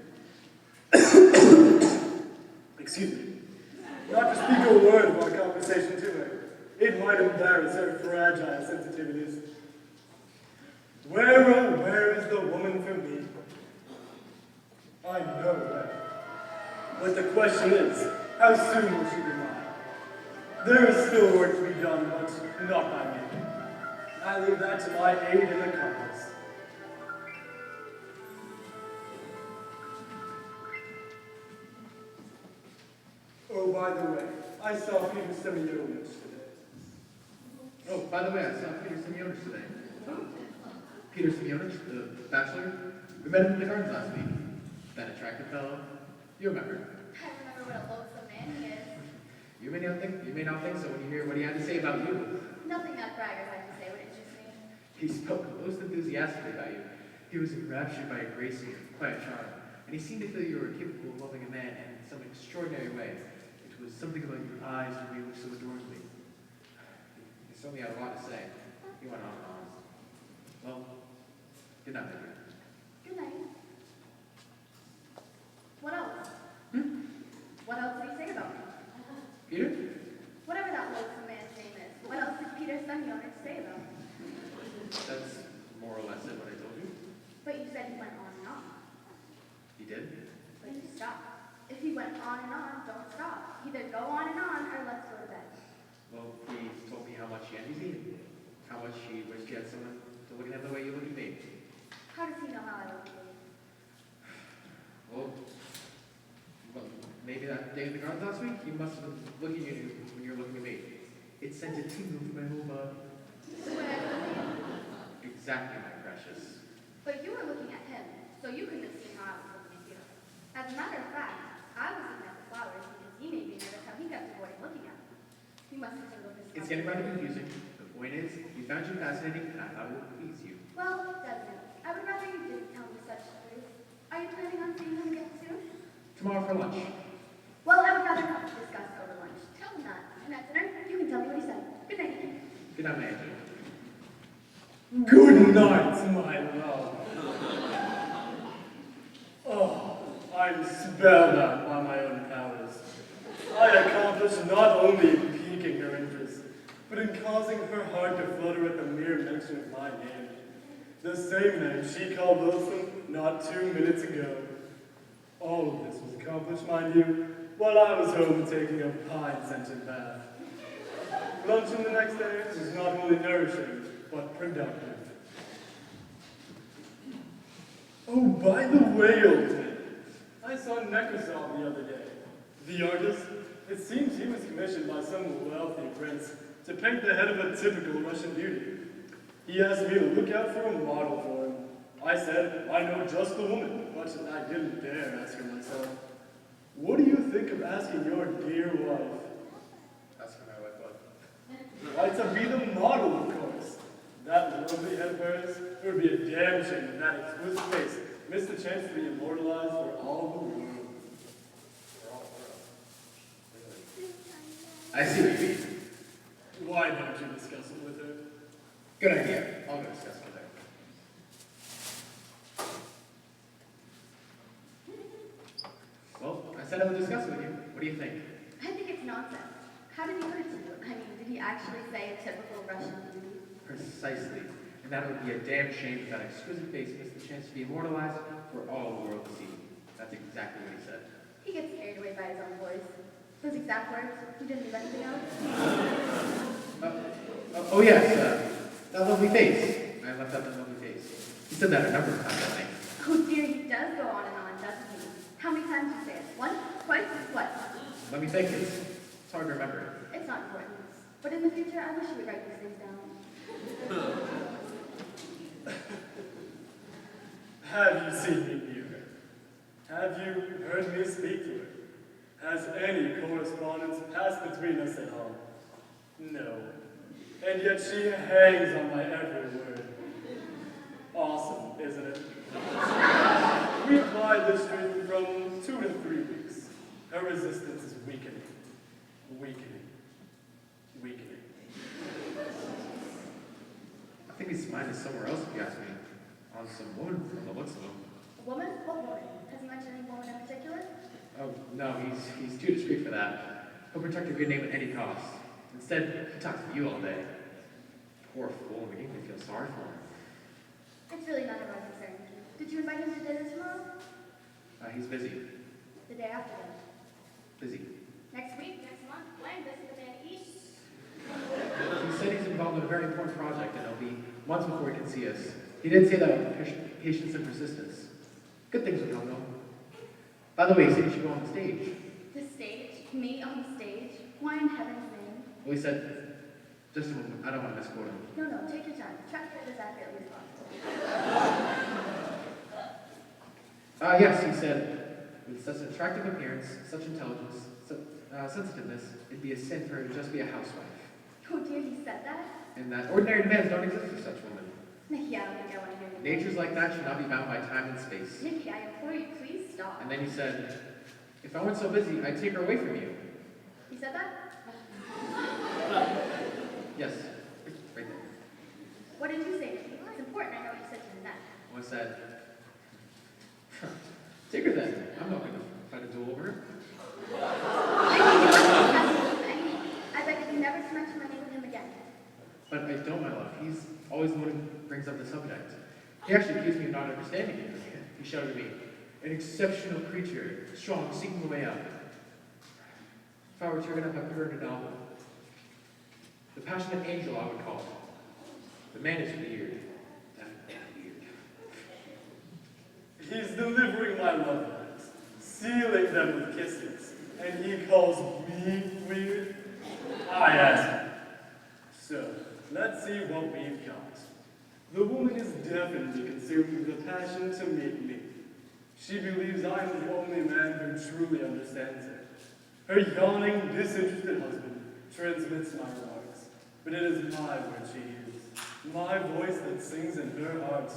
excuse me, not to speak a word of our conversation to her. It might embarrass her fragile sensitivities. Where, oh, where is the woman for me? I know that. But the question is, how soon will she be mine? There is still work to be done, but not by me. I leave that to my aid in the compass. Oh, by the way, I saw Peter Semyonovich today. Oh, by the way, I saw Peter Semyonovich today. Peter Semyonovich, the bachelor. We met him in the gardens last week. That attractive fellow. You remember. I remember what a loathsome man he is. You may not think so when you hear what he had to say about you. Nothing that braggart had to say would interest me. He spoke most enthusiastically about you. He was enraptured by your grace and your quiet charm, and he seemed to feel you were capable of loving a man in some extraordinary way. It was something about your eyes and you looked so adorably. He certainly had a lot to say. He went on and on. Well, good night, Edgar. Good night. What else? What else did he say about me? Peter? Whatever that loathsome man's name is, what else did Peter Semyonovich say about me? That's more or less it, what I told you. But you said he went on and on. He did? But you stop. If he went on and on, don't stop. Either go on and on, or let's go to bed. Well, he told me how much he envies you, how much he wished he had someone to look at him the way you look at me. How does he know how I look at you? Well, maybe that day in the garden last week, he must have been looking at you when you were looking at me. It sent a tingle through my whole body. When I look at you. Exactly, my precious. But you were looking at him, so you couldn't have seen how I was looking at you. As a matter of fact, I was looking at the flowers because he made me nervous how he kept avoiding looking at them. He must have tingled his It's getting rather confusing. The point is, he found you fascinating, and I thought it would please you. Well, Desmond, I would rather you didn't tell me such stories. Are you planning on seeing him again soon? Tomorrow for lunch. Well, I would rather not discuss over lunch. Tell him that. And at dinner, you can tell me what he said. Good night. Good night, my angel. night, my love. Oh, I'm spellbound by my own powers. I accomplished not only piquing her interest, but in causing her heart to flutter at the mere mention of my name. The same name she called loathsome not 2 minutes ago. All of this was accomplished, mind you, while I was home taking a pine-scented bath. Luncheon the next day was not only nourishing, but productive. Oh, by the way, old man, I saw Nekrasov the other day. The artist, it seems he was commissioned by some wealthy prince to paint the head of a typical Russian beauty. He asked me to look out for a model for him. I said, I know just the woman, but I didn't dare ask her myself. What do you think of asking your dear wife? Asking my wife what? Why, to be the model, of course. That lovely head of hers, it would be a damn shame if that exquisite face missed the chance to be immortalized for all the world. For all the world. Really? I see what you mean. Why don't you discuss it with her? Good idea. I'll go discuss it with her. Well, I said I would discuss it with you. What do you think? I think it's nonsense. How did he put it to you? I mean, did he actually say a typical Russian beauty? Precisely. And that would be a damn shame if that exquisite face missed the chance to be immortalized for all the world to see. That's exactly what he said. He gets carried away by his own voice. Those exact words. He didn't leave anything else. Oh yes, that lovely face. I left out that lovely face. He said that a number of times, I think. Oh dear, he does go on and on, doesn't he? How many times do you say it? Once? Twice? What? Let me think. It's hard to remember. It's not important. But in the future, I wish you would write these things down. Have you seen me near her? Have you heard me speak to her? Has any correspondence passed between us at all? No. And yet she hangs on my every word. Awesome, isn't it? We applied this treatment from 2 to 3 weeks. Her resistance is weakening. Weakening. Weakening. I think his mind is somewhere else, if you ask me. On some woman from the looks of him. A woman? What woman? Has he mentioned any woman in particular? Oh, no, he's too discreet for that. He'll protect a good name at any cost. Instead, he talks to you all day. Poor fool, making me feel sorry for him. It's really none of our concern. Did you invite him to dinner tomorrow? He's busy. The day after then? Busy. Next week? Next month? When? Does the man eat? He said he's involved in a very important project and it'll be months before he can see us. He did say that with patience and persistence. Good things will come, though. By the way, he said you should go on the stage. The stage? Me on the stage? Why in heaven's name? Well, he said, just a moment, I don't want to misquote him. No, take your time. Try to get as accurately as possible. Yes, he said, with such an attractive appearance, such intelligence, sensitiveness, it'd be a sin for her to just be a housewife. Oh dear, he said that? And that ordinary demands don't exist for such women. Nicky, I don't think I want to hear you. Natures like that should not be bound by time and space. Nicky, I implore you, please stop. And then he said, if I weren't so busy, I'd take her away from you. He said that? Yes, right there. What did you say, Nicky? It's important I know what you said to the net. I said, take her then. I'm not going to fight a duel over her. I beg that you never to mention my name with him again. But I don't, my love. He's always the one who brings up the subject. He actually accused me of not understanding it. He shouted at me, an exceptional creature, strong, seeking the way up. If I were tearing up, I'd put her in a novel. The passionate angel, I would call it. The man is weird. Definitely weird. He's delivering my love letters, sealing them with kisses, and he calls me weird? I ask him. So, let's see what we've got. The woman is definitely consumed with a passion to meet me. She believes I am the only man who truly understands her. Her yawning, disinterested husband transmits my remarks, but it is my words she hears, my voice that sings in her heart.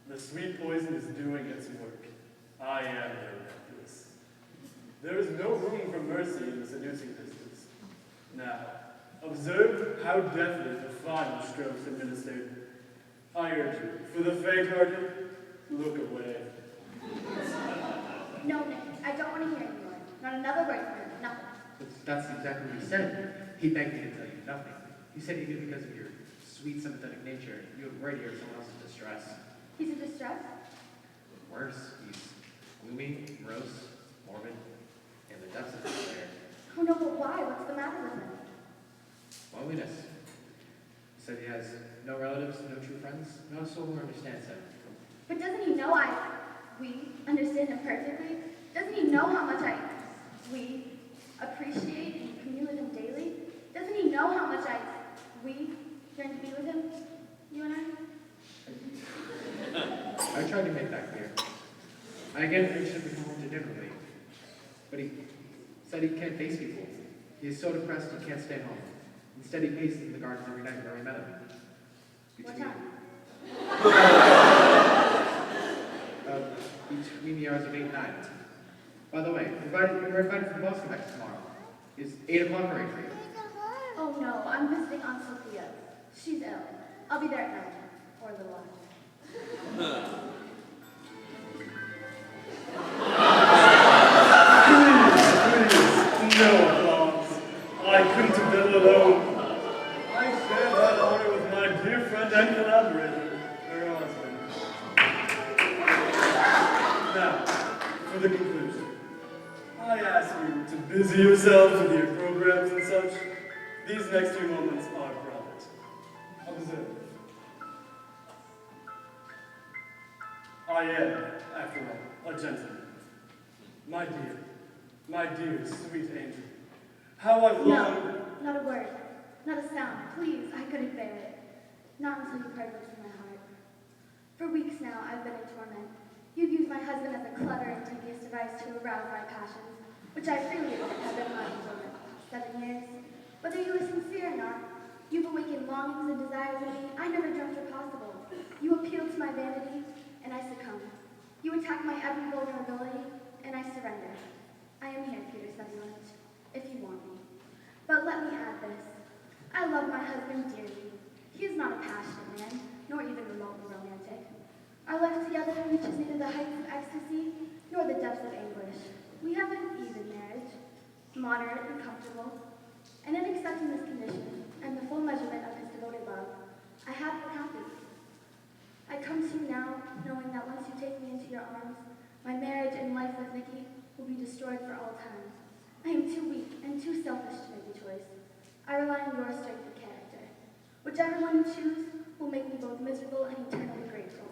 The sweet poison is doing its work. I am her reckless. There is no room for mercy in the seducing business. Now, observe how deftly the final strokes administered. I urge you, for the faint-hearted, look away. No, Nick, I don't want to hear anymore. Not another word from him, nothing. That's exactly what he said. He begged me to tell you nothing. He said he knew because of your sweet, sympathetic nature, you would worry to hear someone else in distress. He's in distress? Worse, he's gloomy, morose, morbid, in the depths of despair. Oh no, but why? What's the matter with him? Loneliness. He said he has no relatives, no true friends, no soul who understands him. But doesn't he know we understand him perfectly? Doesn't he know how much we appreciate and commune with him daily? Doesn't he know how much we yearn to be with him? You and I? I tried to make that clear. I again urged him to come home to dinner with me. But he said he can't face people. He is so depressed he can't stay home. Instead, he paces in the gardens every night where we met him. What time? Between the hours of 8 and 9. By the way, we're invited for the Boston match tomorrow. Is 8 o'clock all right for you? Oh no, I'm visiting Aunt Sophia. She's ill. I'll be there at 9, or a little after. Please, no applause. I couldn't have done it alone. I share that honor with my dear friend and collaborator, her husband. Now, for the conclusion. I ask you to busy yourselves with your programs and such. These next few moments are private. Observe. I am, after all, a gentleman. My dear, sweet angel. How I've longed. No, not a word. Not a sound. Please, I couldn't bear it. Not until you cried what's in my heart. For weeks now, I've been in torment. You've used my husband as a clever and devious device to arouse my passions, which I freely admit have been mine for the past 7 years. Whether you are sincere or not, you've awakened longings and desires in me I never dreamt were possible. You appeal to my vanity, and I succumb. You attack my every vulnerability, and I surrender. I am here, Peter Semyonovich, if you want me. But let me add this. I love my husband dearly. He is not a passionate man, nor even remotely romantic. Our life together reaches neither the heights of ecstasy nor the depths of anguish. We have an even marriage, moderate and comfortable, and in accepting this condition and the full measurement of his devoted love, I have been happy. I come to you now, knowing that once you take me into your arms, my marriage and life with Nikki will be destroyed for all time. I am too weak and too selfish to make a choice. I rely on your strength of character. Whichever one you choose will make me both miserable and eternally grateful.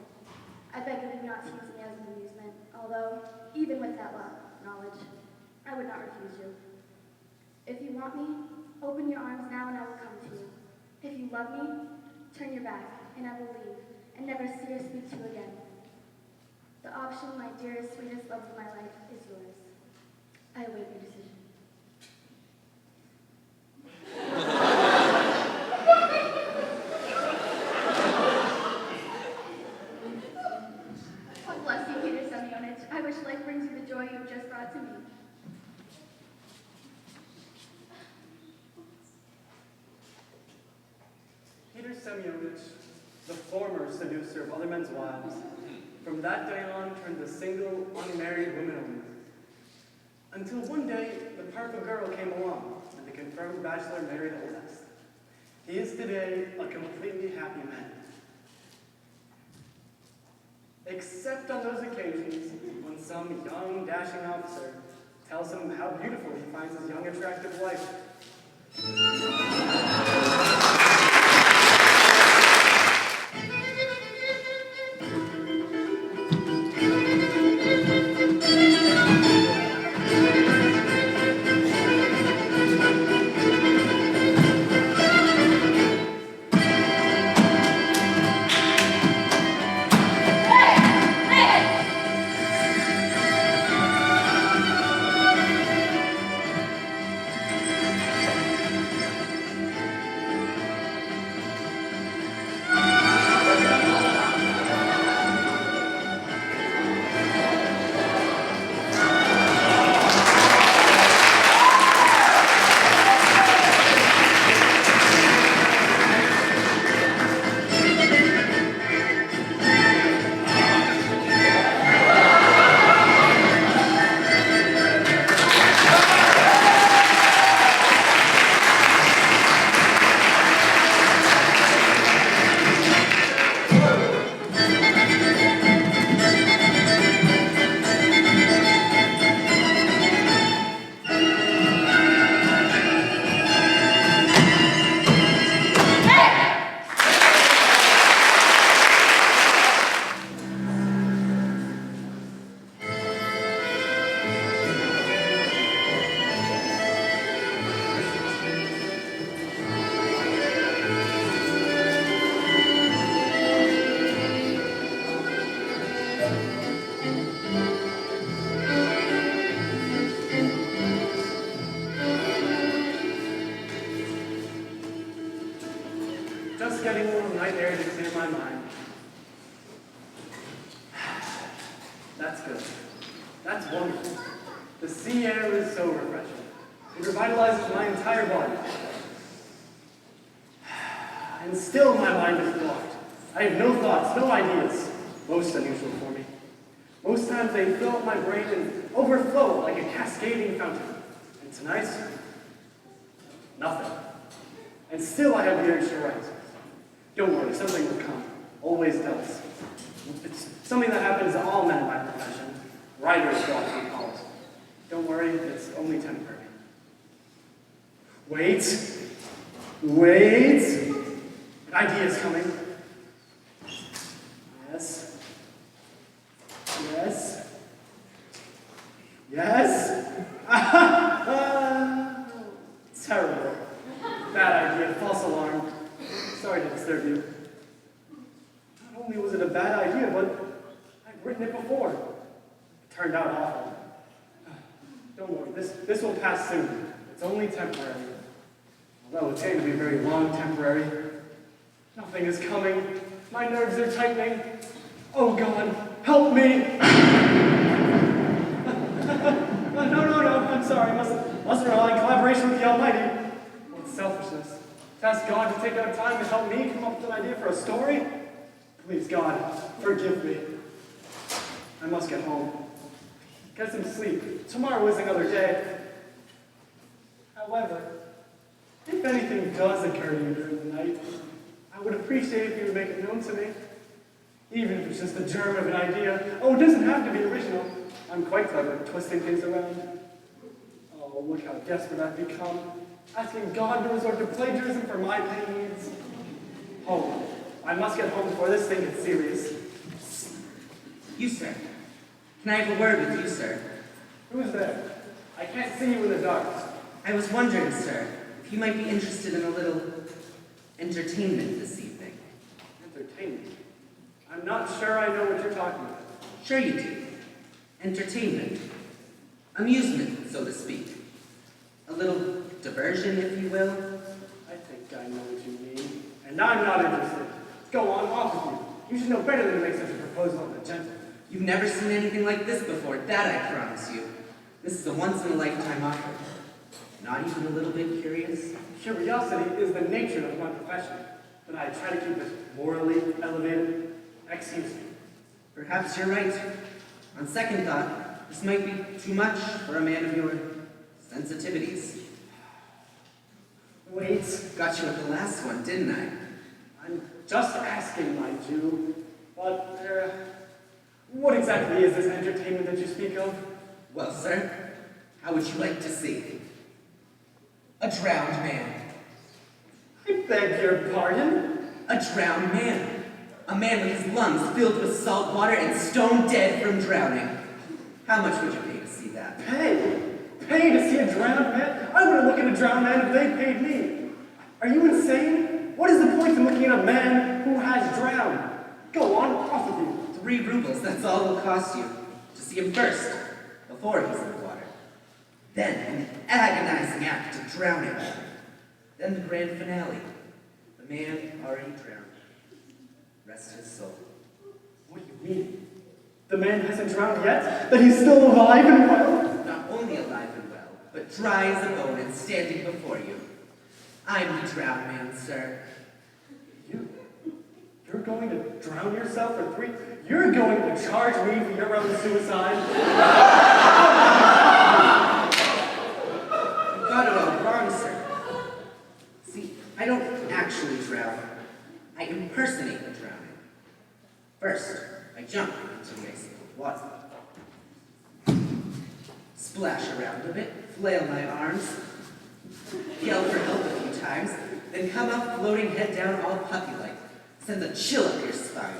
I beg of you not to use me as an amusement, although, even with that knowledge, I would not refuse you. If you want me, open your arms now and I will come to you. If you love me, turn your back and I will leave and never see or speak to you again. The option, my dearest, sweetest love of my life, is yours. I await your decision. God bless you, Peter Semyonovich. I wish life brings you the joy you have just brought to me. Peter Semyonovich, the former seducer of other men's wives, from that day on turned a single, unmarried woman only. Until one day, the perfect girl came along, and the confirmed bachelor married at last. He is today a completely happy man. Except on those occasions when some young, dashing officer tells him how beautiful he finds his young, attractive wife. getting a little night air to clear my mind. That's good. That's wonderful. The sea air is so refreshing. It revitalizes my entire body. And still my mind is blocked. I have no thoughts, no ideas. Most unusual for me. Most times they fill up my brain and overflow like a cascading fountain. And tonight, nothing. And still I have the urge to write. Don't worry, something will come. Always does. It's something that happens to all men in my profession. Writers block we call it. Don't worry, it's only temporary. Wait. Wait. An idea is coming. Yes. Yes. Yes. Terrible. Bad idea. False alarm. Sorry to disturb you. Not only was it a bad idea, but I've written it before. It turned out awful. Don't worry, this will pass soon. It's only temporary. Although it's going to be a very long temporary. Nothing is coming. My nerves are tightening. Oh God, help me! No, I'm sorry. Must rely on collaboration with the Almighty. What selfishness. To ask God to take out time to help me come up with an idea for a story? Please, God, forgive me. I must get home. Get some sleep. Tomorrow is another day. However, if anything does occur to you during the night, I would appreciate if you would make it known to me. Even if it's just the germ of an idea. Oh, it doesn't have to be original. I'm quite clever at twisting things around. Oh, look how desperate I've become. Asking God to resort to plagiarism for my petty needs. Home. I must get home before this thing gets serious. You, sir. Can I have a word with you, sir? Who's there? I can't see you in the dark. I was wondering, sir, if you might be interested in a little entertainment this evening. Entertainment? I'm not sure I know what you're talking about. Sure you do. Entertainment. Amusement, so to speak. A little diversion, if you will. I think I know what you mean. And I'm not interested. Go on, off with you. You should know better than to make such a proposal on the gentle. You've never seen anything like this before, that I promise you. This is a once-in-a-lifetime offer. Not even a little bit curious? Curiosity is the nature of my profession, but I try to keep it morally elevated. Excuse me. Perhaps you're right. On second thought, this might be too much for a man of your sensitivities. Wait. Got you at the last one, didn't I? I'm just asking, my Jew. But, what exactly is this entertainment that you speak of? Well, sir, how would you like to see? A drowned man. I beg your pardon? A drowned man. A man with his lungs filled with salt water and stone dead from drowning. How much would you pay to see that? Pay? Pay to see a drowned man? I wouldn't look at a drowned man if they paid me. Are you insane? What is the point in looking at a man who has drowned? Go on, off with you. 3 rubles, that's all it'll cost you. To see him first, before he's in the water. Then an agonizing act of drowning. Then the grand finale. The man already drowned. Rest his soul. What do you mean? The man hasn't drowned yet? That he's still alive and well? Not only alive and well, but dry as a bone and standing before you. I'm the drowned man, sir. You're going to drown yourself for 3? You're going to charge me for your own suicide? You got it all wrong, sir. See, I don't actually drown. I impersonate the drowning. First, I jump into the ice cold water. Splash around a bit, flail my arms, yell for help a few times, then come up floating head down all puppy-like. Sends a chill up your spine.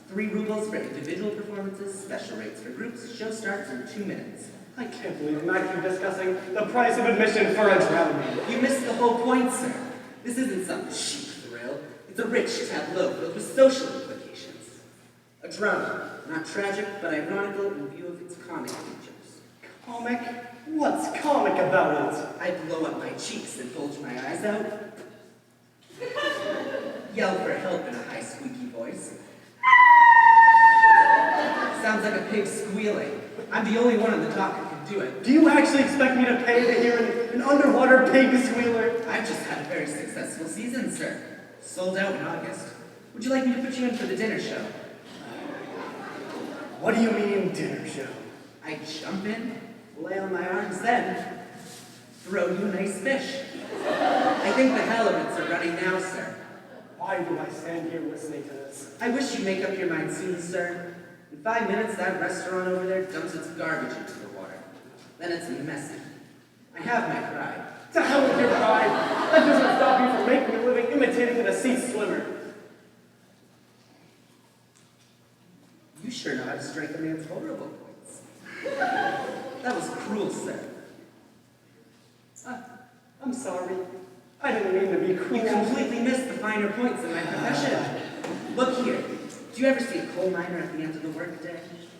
3 rubles for individual performances, special rates for groups. Show starts in 2 minutes. I can't believe I'm actually discussing the price of admission for a drowning. You missed the whole point, sir. This isn't some cheap thrill. It's a rich tableau filled with social implications. A drama, not tragic, but ironical in view of its comic features. Comic? What's comic about it? I blow up my cheeks and bulge my eyes out. Yell for I'm the only one on the dock who can do it. Do you actually expect me to pay to hear an underwater pig squealer? I've just had a very successful season, sir. Sold out in August. Would you like me to put you in for the dinner show? What do you mean, dinner show? I jump in, lay on my arms, then throw you a nice fish. I think the halibuts are running now, sir. Why do I stand here listening to this? I wish you'd make up your mind soon, sir. In 5 minutes, that restaurant over there dumps its garbage into the water. Then it's messy. I have my pride. To hell with your pride. That doesn't stop you from making a living imitating a deceased swimmer. You sure know how to strike a man's vulnerable points. That was cruel, sir. I'm sorry. I didn't mean to be cruel. You completely missed the finer points in my profession. Look here. Do you ever see a coal miner at the end of the workday?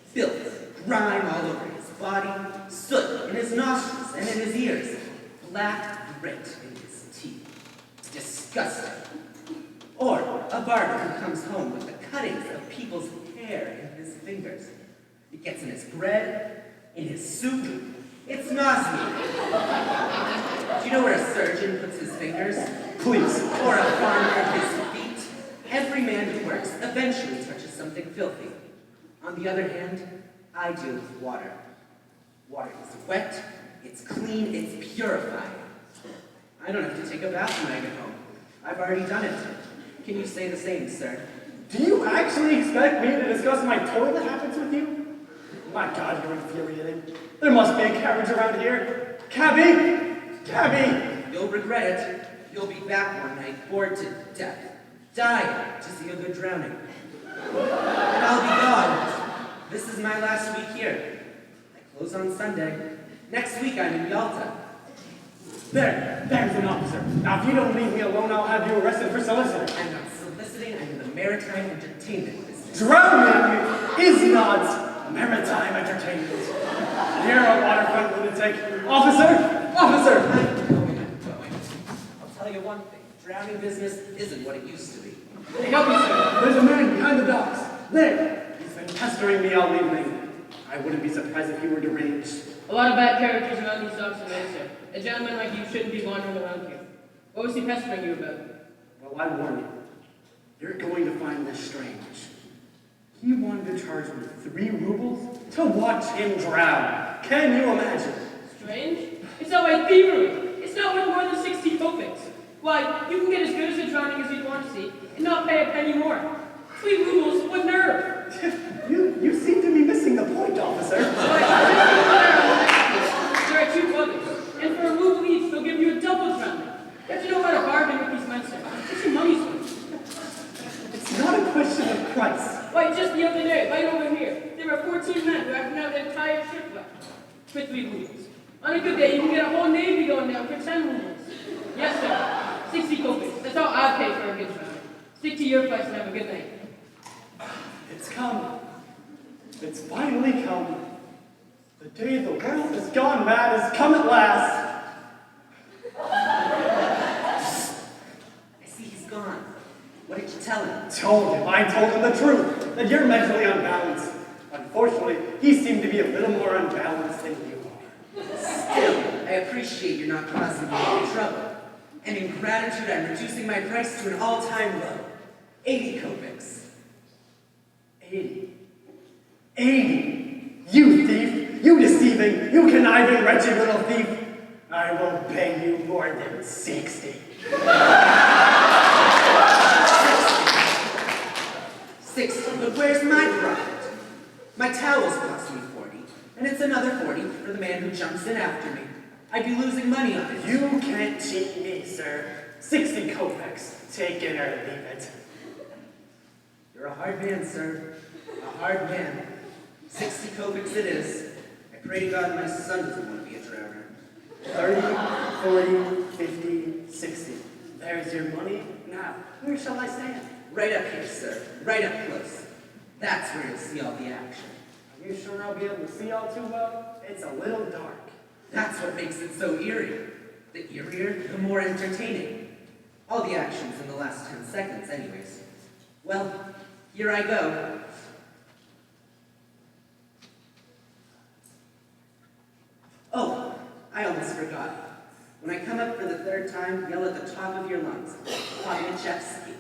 Filth, grime all over his body, soot in his nostrils and in his ears, black grit in his teeth. Disgusting. Or a barber who comes home with the cuttings of people's hair in his fingers. It gets in his bread, in his soup. It's nauseating. Do you know where a surgeon puts his fingers? Please. Or a farmer his feet? Every man who works eventually touches something filthy. On the other hand, I deal with water. Water is wet, it's clean, it's purifying. I don't have to take a bath when I get home. I've already done it. Can you say the same, sir? Do you actually expect me to discuss my toilet habits with you? My God, you're infuriating. There must be a carriage around here. Cabby! Cabby! You'll regret it. You'll be back one night, bored to death, dying to see a good drowning. And I'll be gone. This is my last week here. I close on Sunday. Next week I'm in Yalta. There's an officer. Now, if you don't leave me alone, I'll have you arrested for soliciting. I'm not soliciting, I'm in the maritime entertainment business. Drowning is not maritime entertainment. You're a waterfront lunatic. Officer! Officer! I'm going. I'll tell you one thing. Drowning business isn't what it used to be. Hey, help me, sir. There's a man behind the docks. There. He's been pestering me all evening. I wouldn't be surprised if he were deranged. A lot of bad characters around these docks today, sir. A gentleman like you shouldn't be wandering around here. What was he pestering you about? Well, I warn you. You're going to find this strange. He wanted to charge me 3 rubles to watch him drown. Can you imagine? Strange? It's outright thievery. It's not worth more than 60 kopecks. Why, you can get as good as a drowning as you'd want to see, and not pay a penny more. 3 rubles, what nerve? You seem to be missing the point, officer. There are 2 others, and for a ruble each, they'll give you a double drowning. You have to know how to bargain with these men, sir. It's your money's worth. It's not a question of price. Why, just the other day, right over here, there were 14 men who had out their entire shipwreck for 3 rubles. On a good day, you can get a whole navy going down for 10 rubles. Yes, sir. 60 kopecks. That's all I pay for a good drowning. Stick to your price and have a good night. It's come. It's finally come. The day the world has gone mad has come at last. I see he's gone. What did you tell him? I told him the truth, that you're mentally unbalanced. Unfortunately, he seemed to be a little more unbalanced than you are. Still, I appreciate you're not causing me any trouble. And in gratitude, I'm reducing my price to an all-time low. 80 kopecks. 80. You thief! You deceiving! You conniving, wretched little thief! I won't pay you more than 60. 60, but where's my profit? My towels cost me 40, and it's another 40 for the man who jumps in after me. I'd be losing money on it. You can't cheat me, sir. 60 kopecks. Take it or leave it. You're a hard man, sir. A hard man. 60 kopecks it is. I pray to God my son doesn't want to be a drowner. 30, 40, 50, 60. There's your money. Now, where shall I stand? Right up here, sir. Right up close. That's where you'll see all the action. Are you sure I'll be able to see all too well? It's a little dark. That's what makes it so eerie. The eerier, the more entertaining. All the action's in the last 10 seconds anyways. Well, here I go. I almost forgot. When I come up for the third time, yell at the top of your lungs. Podnichevsky.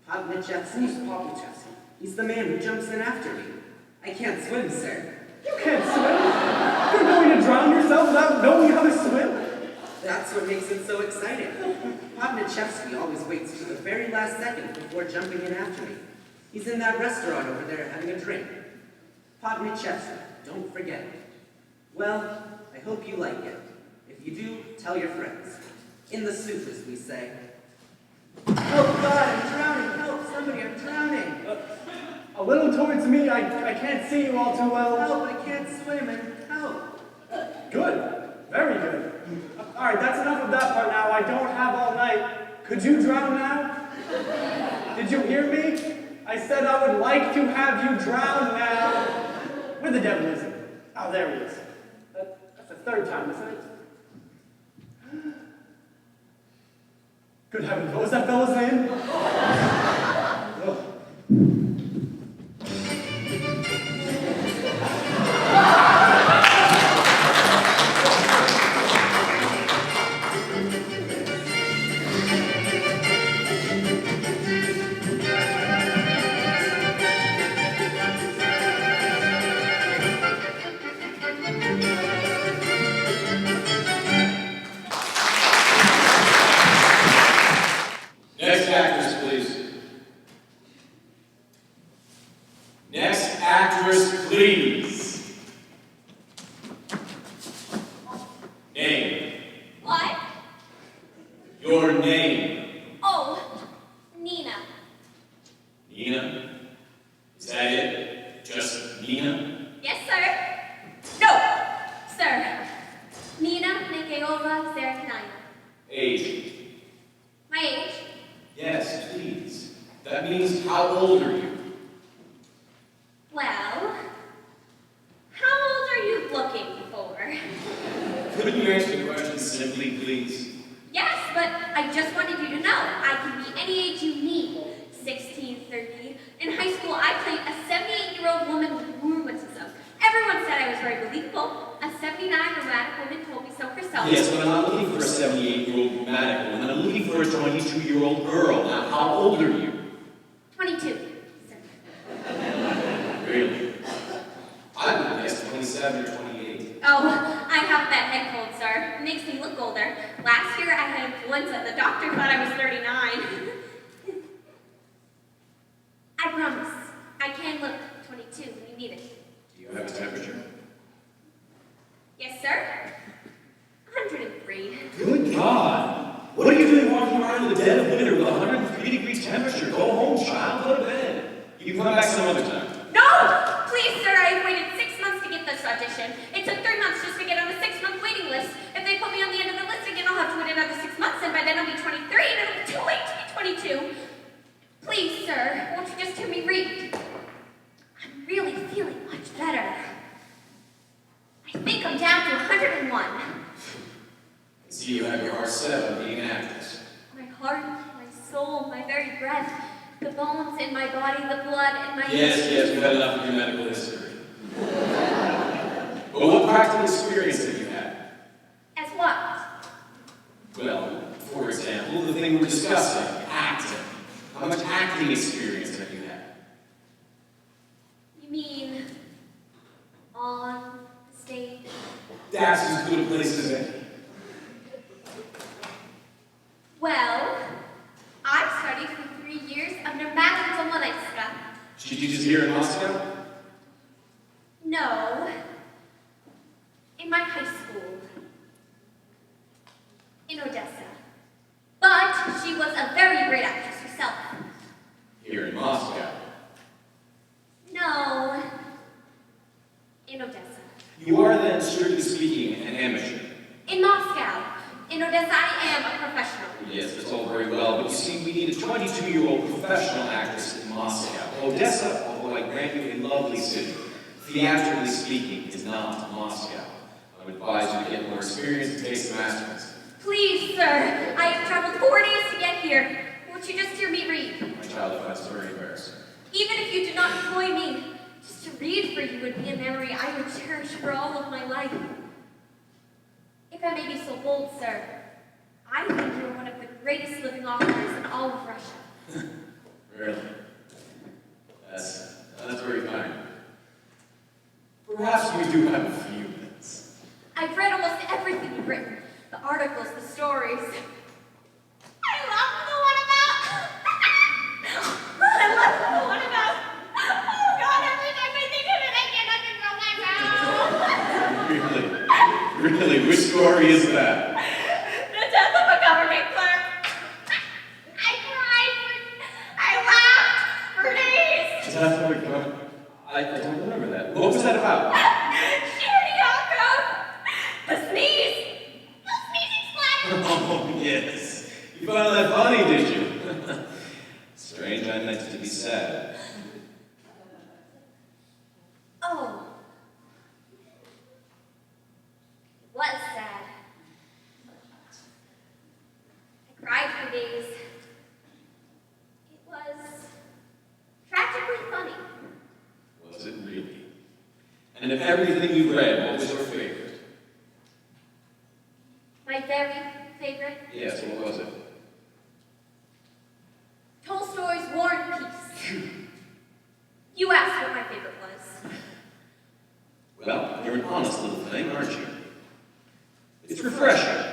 Podnichevsky. Who's Pavlichevsky? He's the man who jumps in after me. I can't swim, sir. You can't swim. You're going to drown yourself without knowing how to swim. That's what makes it so exciting. Podnichevsky always waits to the very last second before jumping in after me. He's in that restaurant over there having a drink. Podnichevsky, don't forget it. Well, I hope you like it. If you do, tell your friends. In the soup, as we say. Oh God, I'm drowning! Help, somebody, I'm drowning! A little towards me, I can't see you all too well. Help, I can't swim, and help! Good. Very good. All right, that's enough of that part now. I don't have all night. Could you drown now? Did you hear me? I said I would like to have you drown now. Where the devil is he? Oh, there he is. That's the third time, isn't it? Good heavens, what was that fellow's name? Ugh. Next actress, please. Next actress, please. Name. What? Your name. Oh, Nina. Nina? Is that it? Just Nina? Yes, sir. No, sir. Nina Nikolaevna Serenina. Age. My age? Yes, please. That means how old are you? Well, how old are you looking for? Couldn't you answer the question simply, please? Yes, but I just wanted you to know I can be any age you need. 16, 13. In high school, I played a 78-year-old woman with rheumatism. Everyone said I was very believable. A 79 rheumatic woman told me so herself. Yes, but I'm not looking for a 78-year-old rheumatic woman. I'm looking for a 22-year-old girl. Now, how old are you? 22. Really? I would guess 27 or 28. Oh, I have that head cold, sir. It makes me look older. Last year I had influenza. The doctor thought I was 39. I promise. I can look 22 when you need it. Do you have a temperature? Yes, sir? 103. Good God! What are you doing walking around in the dead of winter with a 103-degree temperature? Go home, child. Go to bed. You can come back some other time. No! Please, sir, I waited 6 months to get this audition. It took 3 months just to get on the 6-month waiting list. If they put me on the end of the list again, I'll have to wait another 6 months, and by then I'll be 23, and it'll be too late to be 22. Please, sir, won't you just hear me read? I'm really feeling much better. I think I'm down to 101. I see you have your heart set on being an actress. My heart, my soul, my very breath, the bones in my body, the blood in my... Yes, we've had enough of your medical history. But what practical experience have you had? As what? Well, for example, the thing we're discussing, acting. How much acting experience have you had? You mean on stage? That's as good a place as any. Well, I've studied for 3 years under Madame Domoletska. Did you just here in Moscow? No. In my high school. In Odessa. But she was a very great actress herself. Here in Moscow. No. In Odessa. You are then, strictly speaking, an amateur. In Moscow. In Odessa, I am a professional. Yes, that's all very well, but you see, we need a 22-year-old professional actress in Moscow. Odessa, although I grant you a lovely city, theatrically speaking, is not Moscow. I would advise you to get more experience and take some masters. Please, sir. I have traveled 4 days to get here. Won't you just hear me read? My child, I find this very embarrassing. Even if you did not employ me, just to read for you would be a memory I would cherish for all of my life. If I may be so bold, sir. I think you're one of the greatest living authors in all of Russia. Really? That's very kind. Perhaps we do have a few minutes. I've read almost everything you've written. The articles, the stories. I love the one about... I love the one about... Oh God, every time I think of it, I get up and go my mouth. Really? Which story is that? The death of a government clerk. I cried. I laughed for days. Death of a government. I don't remember that. What was that about? The sneeze! The sneezing splatter! Oh, yes. You found that funny, did you? Strange, I meant it to be sad. Oh. It was sad. I cried for days. It was tragically funny. Was it really? And of everything you've read, what was your favorite? My very favorite. Yes, what was it? Tolstoy's War and Peace. You asked what my favorite was. Well, you're an honest little thing, aren't you? It's refreshing.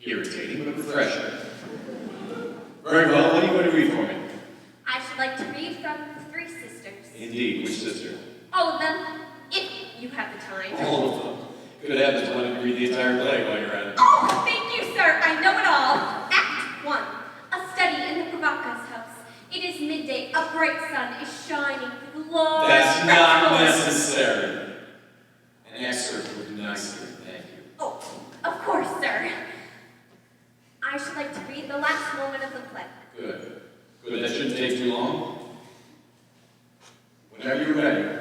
Irritating, but refreshing. Very well, what are you going to read for me? I should like to read from Three Sisters. Indeed, which sister? All of them, if you have the time. All of them. Good heavens, why don't you read the entire play while you're at it? Oh, thank you, sir. I know it all. Act 1. A study in the Pravaka's house. It is midday. A bright sun is shining through the large... That's not necessary. An excerpt would do nicely, thank you. Oh, of course, sir. I should like to read the last moment of the play. Good. Good, that shouldn't take too long. Whenever you're ready.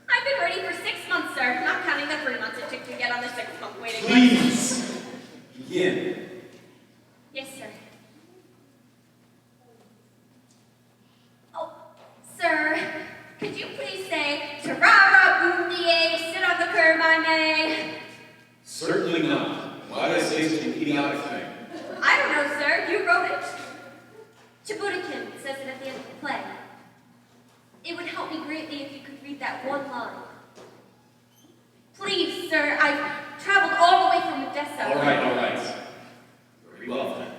I've been ready for 6 months, sir. Not counting the 3 months it took to get on the 6-month waiting list. Please! Begin. Yes, sir. Oh, sir, could you please say, "Ta-ra-ra, boom, die, sit on the curb, I may"? Certainly not. Why did I say such an idiotic thing? I don't know, sir. You wrote it. Chabutikin says it at the end of the play. It would help me greatly if you could read that one line. Please, sir, I've traveled all the way from Odessa. All right. Very well, then.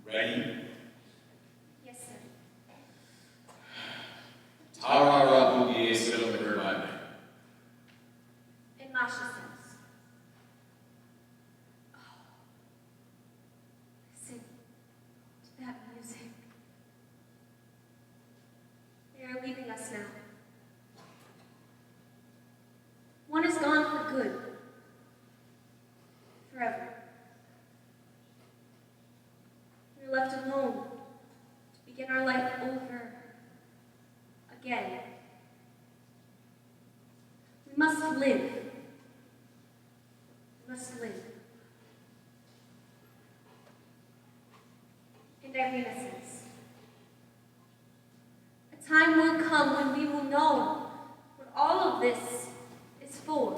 Ready? Yes, sir. Ta-ra-ra, boogie, sit on the curb, I may. And Masha says, "Oh, listen to that music. They are leaving us now. One is gone for good. Forever. We're left alone to begin our life over again. We must live. We must live." And Irina says, "A time will come when we will know what all of this is for.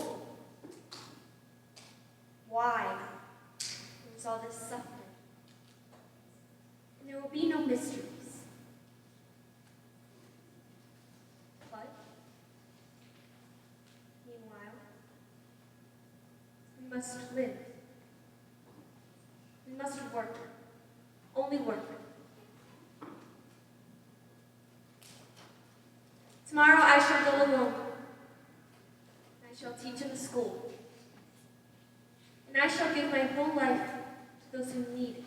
Why there is all this suffering. And there will be no mysteries. But, meanwhile, we must live. We must work. Only work. Tomorrow I shall go alone. I shall teach in the school. And I shall give my whole life to those who need it.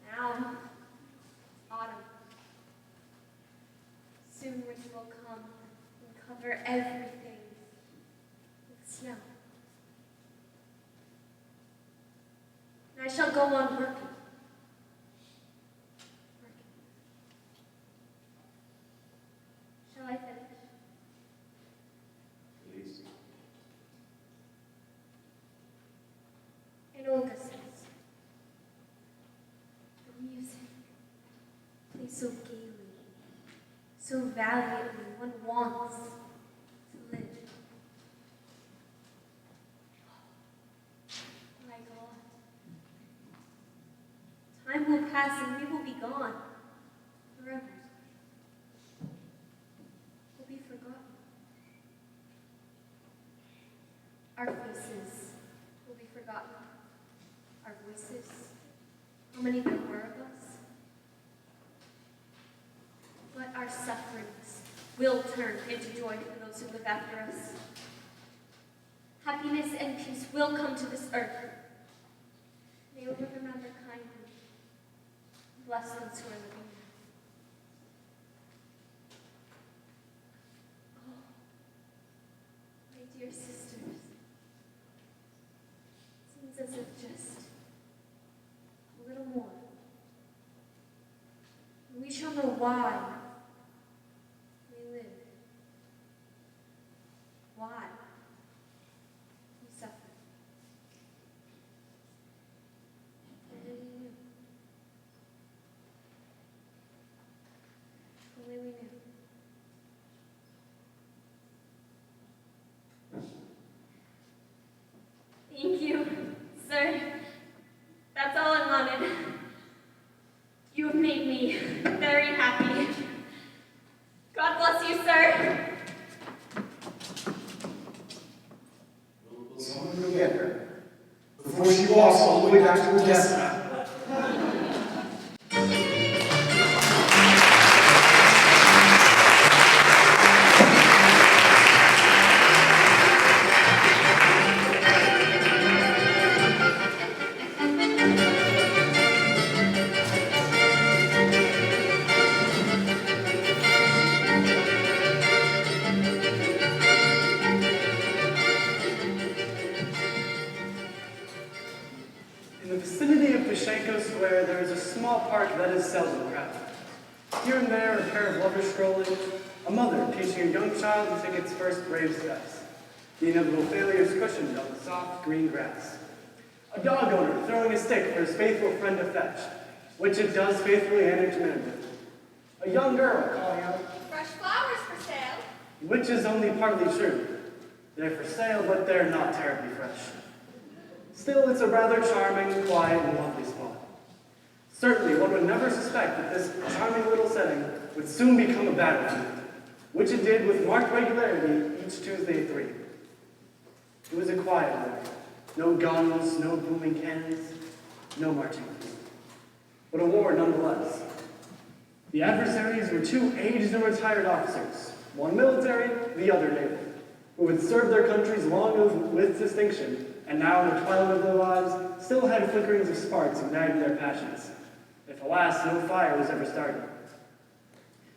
Now, autumn. Soon winter will come and cover everything with snow. And I shall go on working. Shall I finish? Please. And Olga says, "The music plays so gaily, so valiantly, one wants to live." pass and we will be gone. Forever. We'll be forgotten. Our faces will be forgotten. Our voices, how many there were of us. But our sufferings will turn into joy for those who live after us. Happiness and peace will come to this earth. May we remember kindly. Bless those who are living now. Oh, my dear sisters. Seems as if just a little more. And we shall know why we live. Why we suffer. And only we knew. Only we knew. Thank you, sir. That's all I wanted. You have made me very happy. God bless you, sir. Will someone go get her before she walks all the way back to Odessa? In the vicinity of Pashenko Square, there is a small park that is seldom crowded. Here and there, a pair of lovers strolling, a mother teaching a young child to take its first brave steps, the inevitable failures cushioned on the soft green grass. A dog owner throwing a stick for his faithful friend to fetch, which it does faithfully and intermittently. A young girl calling out, Fresh flowers for sale. which is only partly true. They're for sale, but they're not terribly fresh. Still, it's a rather charming, quiet, and lovely spot. Certainly, one would never suspect that this charming little setting would soon become a battlefield, which it did with marked regularity each Tuesday at 3. It was a quiet war. No guns, no booming cannons, no marching. But a war nonetheless. The adversaries were two aged and retired officers, one military, the other naval, who had served their countries long with distinction, and now in the twilight of their lives still had flickerings of sparks igniting their passions, if alas no fire was ever started.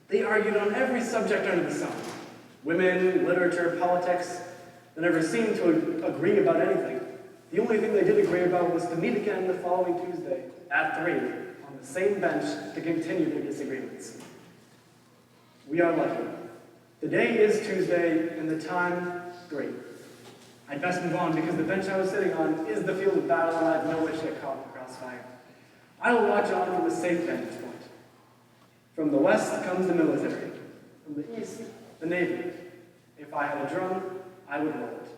They argued on every subject under the sun, women, literature, politics. They never seemed to agree about anything. The only thing they did agree about was to meet again the following Tuesday at 3 on the same bench to continue their disagreements. We are lucky. The day is Tuesday and the time 3. I'd best move on because the bench I was sitting on is the field of battle and I have no wish to get caught in the crossfire. I will watch on from a safe vantage point. From the west comes the military. From the east, the navy. If I had a drum, I would roll it.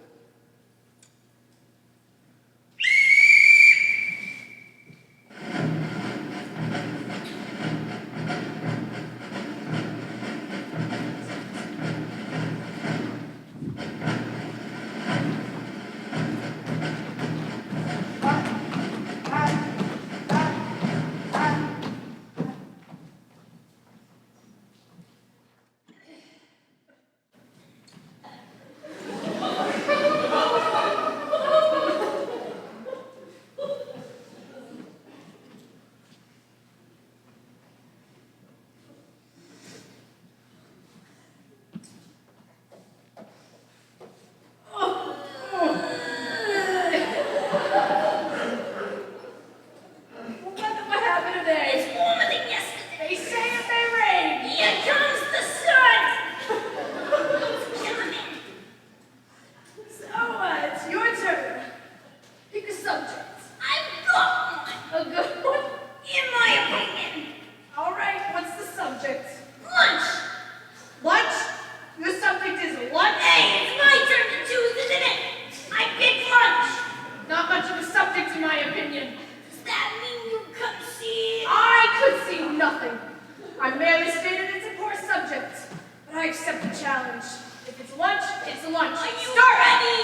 It's lunch. It's lunch. Are you Start. ready?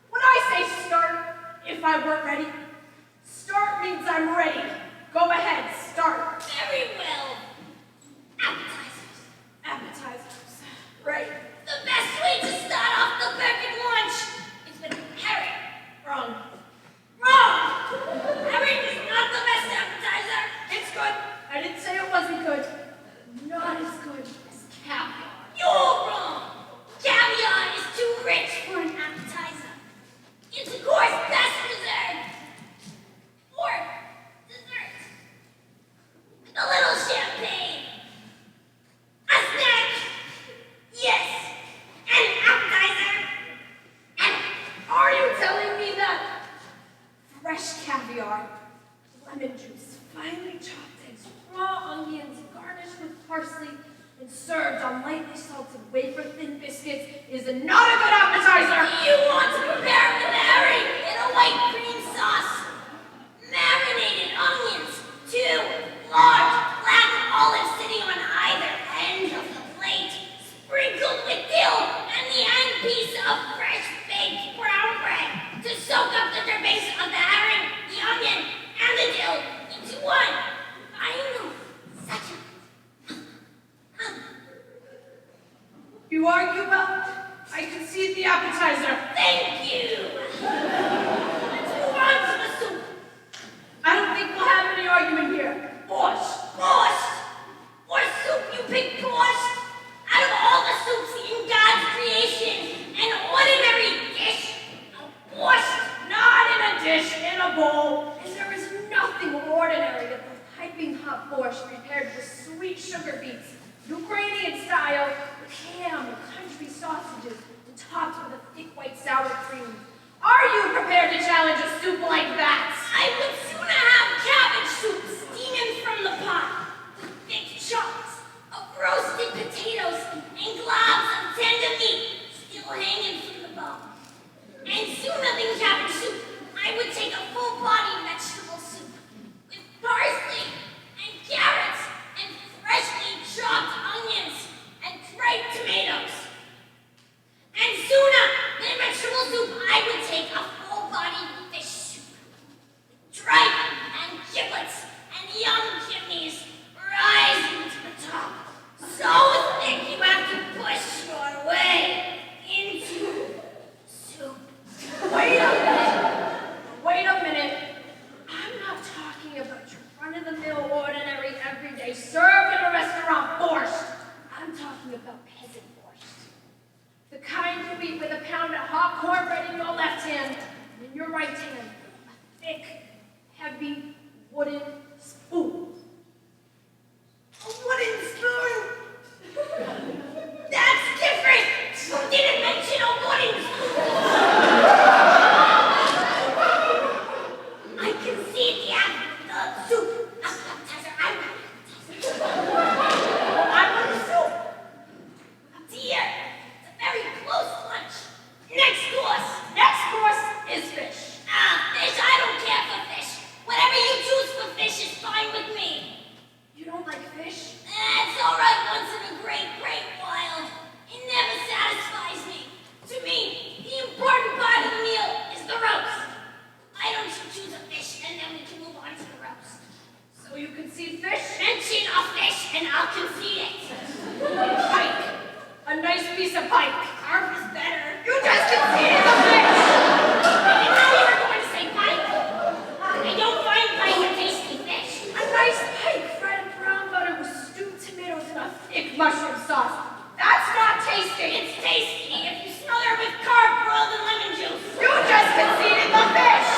When I say start, if I weren't ready, start means I'm ready. Go ahead, start. Very well. Appetizers. Appetizers. Right. The best way to start off the perfect lunch is with herring. Wrong. Wrong! Herring is not the best appetizer. It's good. I didn't say it wasn't good. Not as good as caviar. You're wrong. Caviar is too rich for an appetizer. It's of course best reserved for dessert. With a little champagne. A snack. Yes. An appetizer. And Are you telling me that fresh caviar, lemon juice, finely chopped eggs, raw onions, garnished with parsley, and served on lightly salted wafer-thin biscuits is not a good appetizer? you want to prepare with herring in a white cream sauce? Marinated onions, 2 large black olives sitting on either end of the plate, sprinkled with dill and the end piece of fresh baked brown bread to soak up the base of the herring, the onion, and the dill into one. I know, such a... You argue well. I concede the appetizer. Thank you. Let's move on to the soup. I don't think we'll have any argument here. Borscht. Borscht! Or soup you pick borscht? Out of all the soups in God's creation, an ordinary dish of borscht. Not in a dish, in a bowl. And there is nothing ordinary about piping hot borscht prepared with sweet sugar beets, Ukrainian style, with ham and country sausages, and topped with a thick white sour cream. Are you prepared to challenge a soup like that? I would sooner have cabbage soup steaming from the pot, with thick chunks of roasted potatoes and globs of tender meat still hanging from the bone. And sooner than cabbage soup, I would take a full-body vegetable soup with parsley and carrots and freshly chopped onions and crushed tomatoes. And sooner than vegetable soup, I would take a full-body fish soup with tripe and giblets and young kidneys rising to the top. So thick you have to push your way into soup. Wait a minute. Wait a minute. I'm not talking about your run-of-the-mill, ordinary, everyday, served in a restaurant borscht. I'm talking about peasant borscht. The kind you eat with a pound of hot cornbread in your left hand, and in your right hand, a thick, heavy, wooden spoon. A wooden spoon? That's different! You didn't mention a wooden spoon! I can see the soup. Appetizer, I'm I'm the soup. dear. It's a very close lunch. Next course. Next course is fish. Fish, I don't care for fish. Whatever you choose for fish is fine with me. You don't like fish? It's all right once in a great while. It never satisfies me. To me, the important part of the meal is the roast. Why don't you choose a fish and then we can move on to the roast? So you concede fish? Mention a fish and I'll concede it. Pike. A nice piece of pike. Carp is better. You just conceded the fish! I didn't know you were going to say pike. I don't find pike a tasty fish. A nice pike fried in brown butter with stewed tomatoes and a thick mushroom sauce. That's not tasty. It's tasty if you smother it with carp boiled in lemon juice. You just conceded the fish!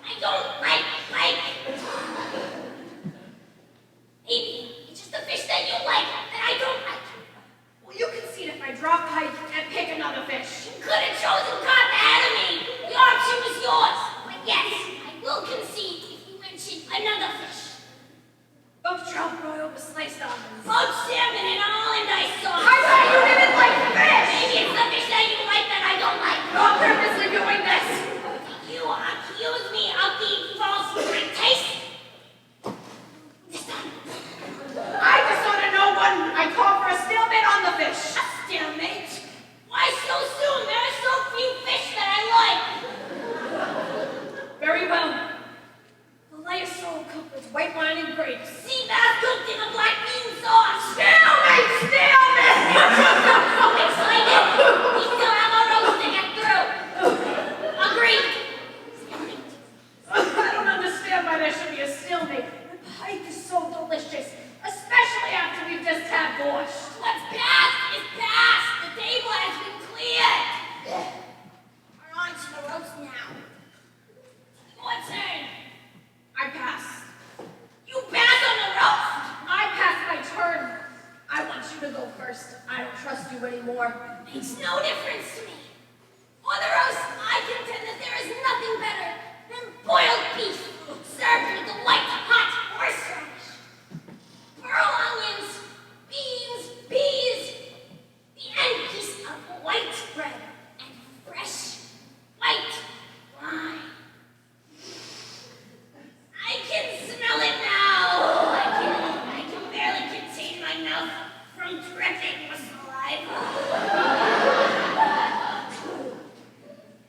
I don't like pike. Maybe it's just the fish that you like that I don't like. Well, you concede if I drop pike and pick another fish. You could have chosen carp ahead of me. The option was yours. But yes, I will concede if you mention another fish. Both trout broiled with sliced almonds. Poached salmon and Hollandaise sauce. I thought you didn't like fish! Maybe it's the fish that you like that I don't like. You're purposely doing this! table has been cleared. We're on to the roast now. Your turn. I pass. You pass on the roast? I pass my turn. I want you to go first. I don't trust you anymore. Makes no difference to me. For the roast, I contend that there is nothing better than boiled beef served with the white hot horseradish, pearl onions, beans, peas, the end piece of white bread, and fresh white wine. I can smell it now. I can barely contain my mouth from dripping with saliva.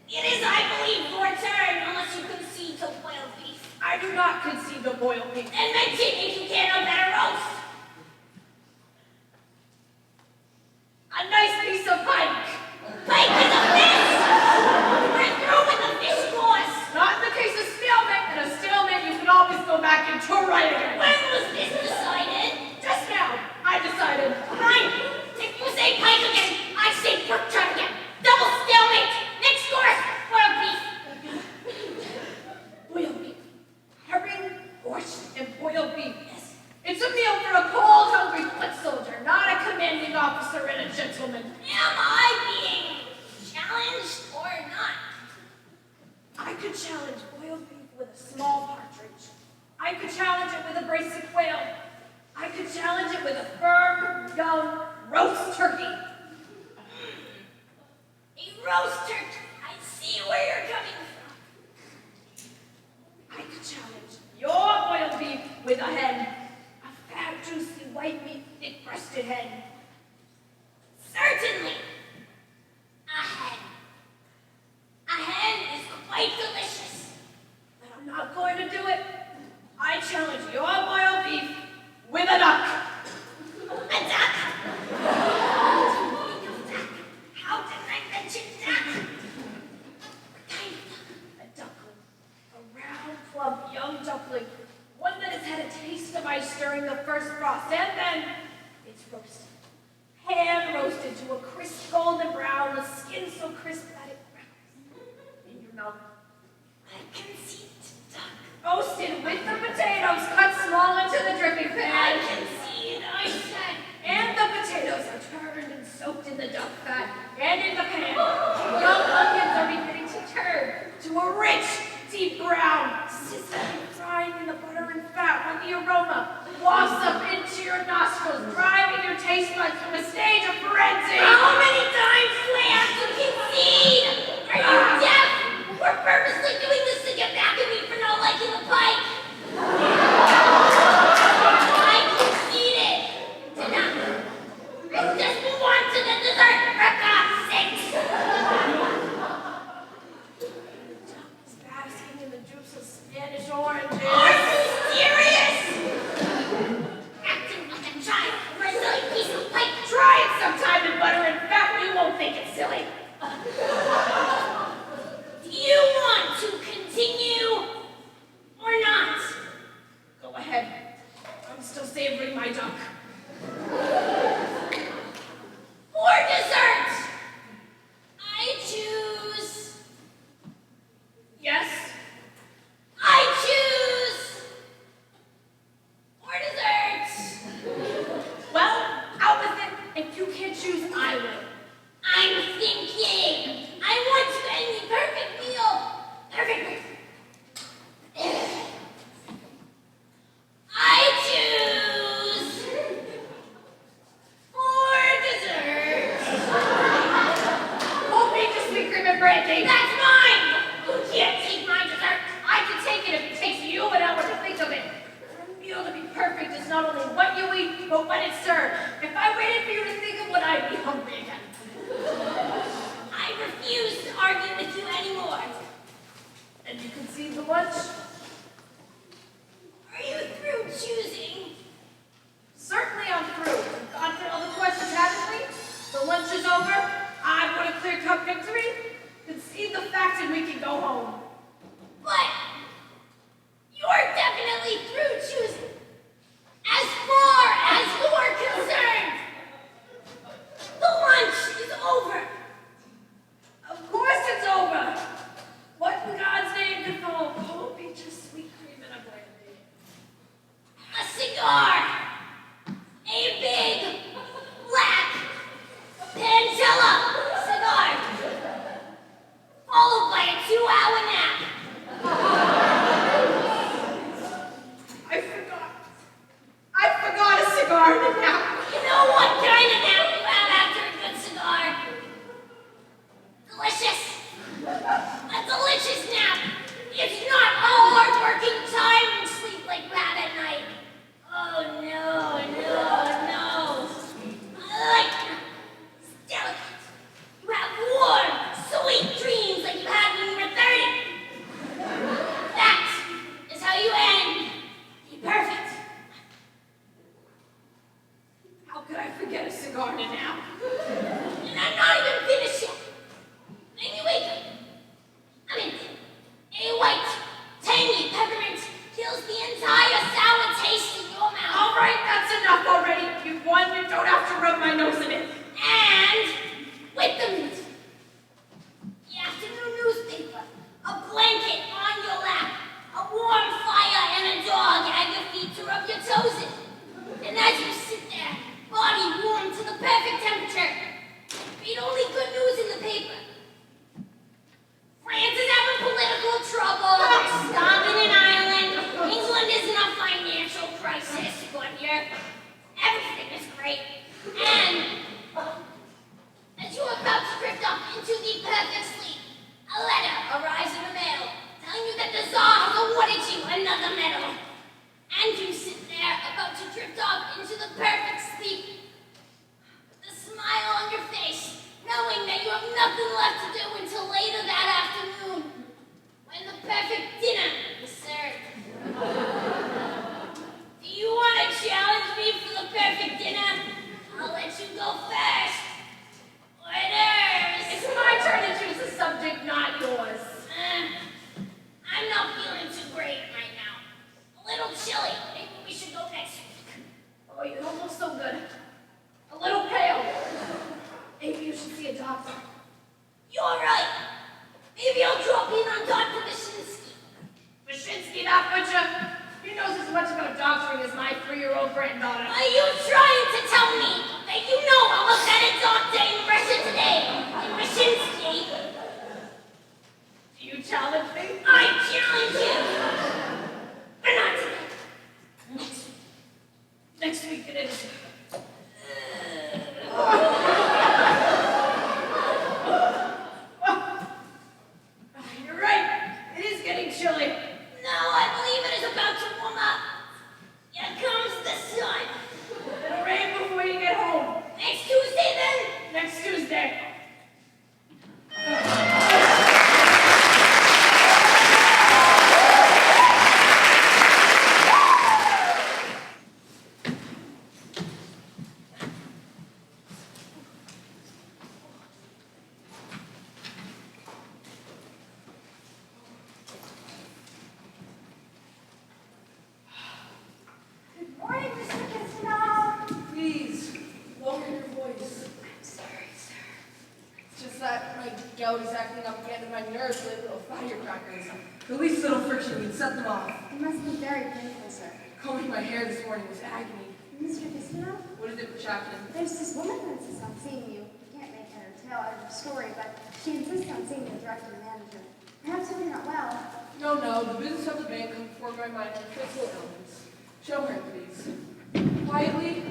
It is, I believe, your turn, unless you concede to boiled beef. I do not concede the boiled beef. And mention if you can a better roast. A nice piece of pike. Pike is a fish! We're through with the fish course. Not in the case of stalemate. In a stalemate, you can always go back and try right again. When was this decided? Just now. I decided. Fine. If you say pike again, I say pork chop again. Double stalemate. Next course, boiled beef. Boiled beef. Herring, borscht, and boiled beef. Yes. It's a meal for a cold, hungry foot soldier, not a commanding officer and a gentleman. Am I being challenged or not? I could challenge boiled beef with a small partridge. I could challenge it with a brace of quail. I could challenge it with a firm, young, roast turkey. A roast turkey. I see where you're coming from. I could challenge your boiled beef with a hen. A fat, juicy, white meat, thick-breasted hen. Certainly. A hen. A hen is quite delicious. But I'm not going to do it. I challenge your boiled beef with a duck. A duck? How did I mention duck? What kind of duck? A duckling. A round, plump, young duckling. One that has had a taste of ice during the first frost, and then it's roasted. Hand roasted to a crisp golden brown, the skin so crisp that it browns in your mouth. I concede to duck. Roasted with the potatoes cut small into the dripping I pan. concede, I said. And the potatoes are turned and soaked in the duck fat and in the pan. Young onions are beginning to turn to a rich, deep brown, sizzling, frying in the butter and fat when the aroma wafts up into your nostrils, driving your taste buds to a stage of frenzy. How many times do I have to concede? Are you deaf? We're purposely doing this to get back at me for not liking the pike. I conceded to duck. Let's just move on to the dessert, for God's sakes. Duck is basking in the juice of Spanish oranges. Are you serious? Acting like a child for a silly piece of pike. Try it sometime in butter and fat, you won't think it's silly. Do you want to continue or not? Go ahead. I'm still savoring my duck. For dessert, I choose. Yes? I choose. For dessert. Well, out with it. If you can't choose, I will. I'm thinking. I want to end the perfect meal. Perfect. I choose. For dessert. Hold me to sweet cream and brandy. That's mine. You can't take my dessert. I can take it if it takes you an hour to think of it. For a meal to be perfect is not only what you eat, but when it's served. If I waited for you to think of what, I'd be hungry again. I refuse to argue with you anymore. And you concede the lunch? Are you through choosing? Certainly I'm through. I've gone through all the questions, haven't we? The lunch is over. I've won a clear-cut victory. Concede the facts and we can go home. But you're definitely through choosing. As far as you're concerned, the lunch is Pangella cigar, followed by a 2-hour nap. I forgot a cigar in the nap. You know what kind of nap you have after a good cigar? Delicious. A delicious nap. It's not a hard-working, tiring sleep like you have at night. Oh, no. Like, delicate. You have warm, sweet dreams like you had when you were 30. That is how you end. Be perfect. How could I forget a cigar in a nap? And I'm not even finished yet. Then you wake up. I mean, a white, tangy peppermint kills the entire sour taste in your mouth. All right, that's enough already. You've won. You don't have to rub my nose in it. And with the meat, the afternoon newspaper, a blanket on your lap, a warm fire, and a dog at your feet to rub your toes in. And as you sit there, body warm to the perfect temperature, read only good news in the paper. France is having political trouble. They're stopping in Ireland. England is in a financial crisis. But here, everything is great. And as you are about to drift off into the perfect sleep, a letter arrives in the mail telling you that the Tsar has awarded you another medal. And you sit there about to drift off into the perfect sleep with a smile on your face, knowing that you have nothing left to do until later that afternoon, when the perfect dinner is served. Do you want to challenge me for the perfect dinner? I'll let you go first. Orders! It's my turn to choose a subject, not yours. I'm not feeling too great right now. A little chilly. Maybe we should go next week. Oh, you don't look so good. A little pale. Maybe you should see a doctor. You're right. Maybe I'll drop in on Dr. Wyszynski. Wyszynski, that butcher. He knows as much about doctoring as my 3-year-old granddaughter. Are you trying to tell me that you know I'm a better doctor in Russia today than Wyszynski? Do you challenge me? I challenge you. But not today. Next week. Next week it is. You're right. It is getting chilly. No, I believe it is about to warm up. Here comes the sun. It'll rain before you get home. Next Tuesday, then? Next Tuesday. Good morning, Mr. Cardinal. Please, lower your voice. I'm sorry, sir. It's just that my gout is acting up again and my nerves like little firecrackers. The least little friction would set them off. It must be very painful, sir. Combing my hair this morning was agony. Mr. Cardinal, What is it, Chaplain? there's this woman who insists on seeing you. We can't make her tell out of her story, but she insists on seeing the director and manager. Perhaps if you're not well. No, the business of the bank comes before my mind and physical ailments. Show her, please. Quietly.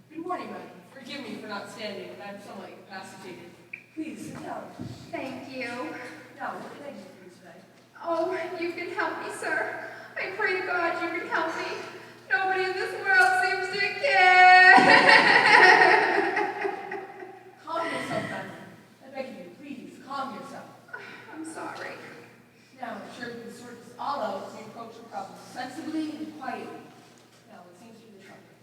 Good morning, madam. Forgive me for not standing. I'm somewhat incapacitated. Please, sit down. Thank you. Now, what can I do for you today? Oh, you can help me, sir. I pray to God you can help me. Nobody in this world seems to care. Calm yourself, madam. I beg of you, please, calm yourself. I'm sorry. Now, I'm sure we can sort this all out as we approach the problem sensibly and quietly. Now, it seems to be the trouble.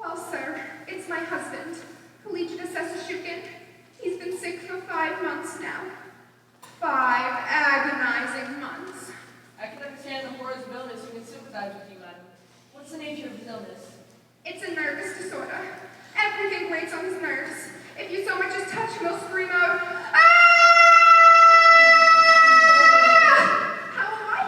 Well, sir, it's my husband, Collegiate Assessor Shukin. He's been sick for 5 months now. 5 agonizing months. I can understand the horrors of illness and can sympathize with you, madam. What's the nature of his illness? It's a nervous disorder. Everything grates on his nerves. If you so much as touch him, he'll scream out, "Ah!" How am I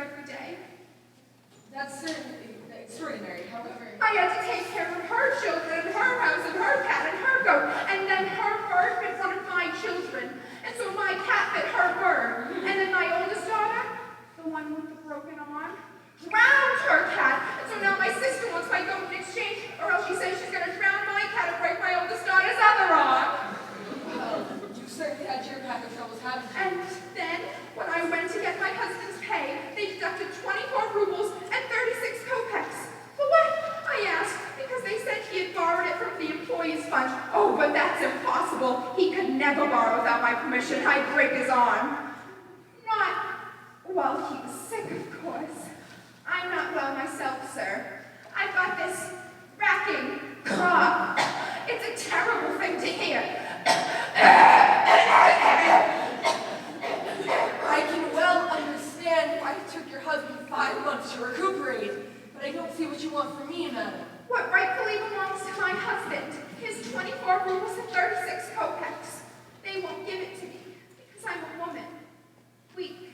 every day. That's certainly extraordinary, however. I had to take care of her children, and her house, and her cat, and her goat, and then her bird bit one of my children, and so my cat bit her bird, and then my oldest daughter, the one with the broken arm, drowned her cat, and so now my sister wants my goat in exchange, or else she says she's going to drown my cat and break my oldest daughter's other arm. Well, you certainly had your pack of troubles, haven't you? And then, when I went to get my husband's pay, they deducted 24 rubles and 36 kopecks. For what? I asked, because they said he had borrowed it from the employees' fund. Oh, but that's impossible. He could never borrow without my permission. I'd break his arm. Not while he was sick, of course. I'm not well myself, sir. I've got this racking cough. It's a terrible thing to hear. I can well understand why it took your husband 5 months to recuperate, but I don't see what you want from me, madam. What rightfully belongs to my husband, his 24 rubles and 36 kopecks. They won't give it to me because I'm a woman, weak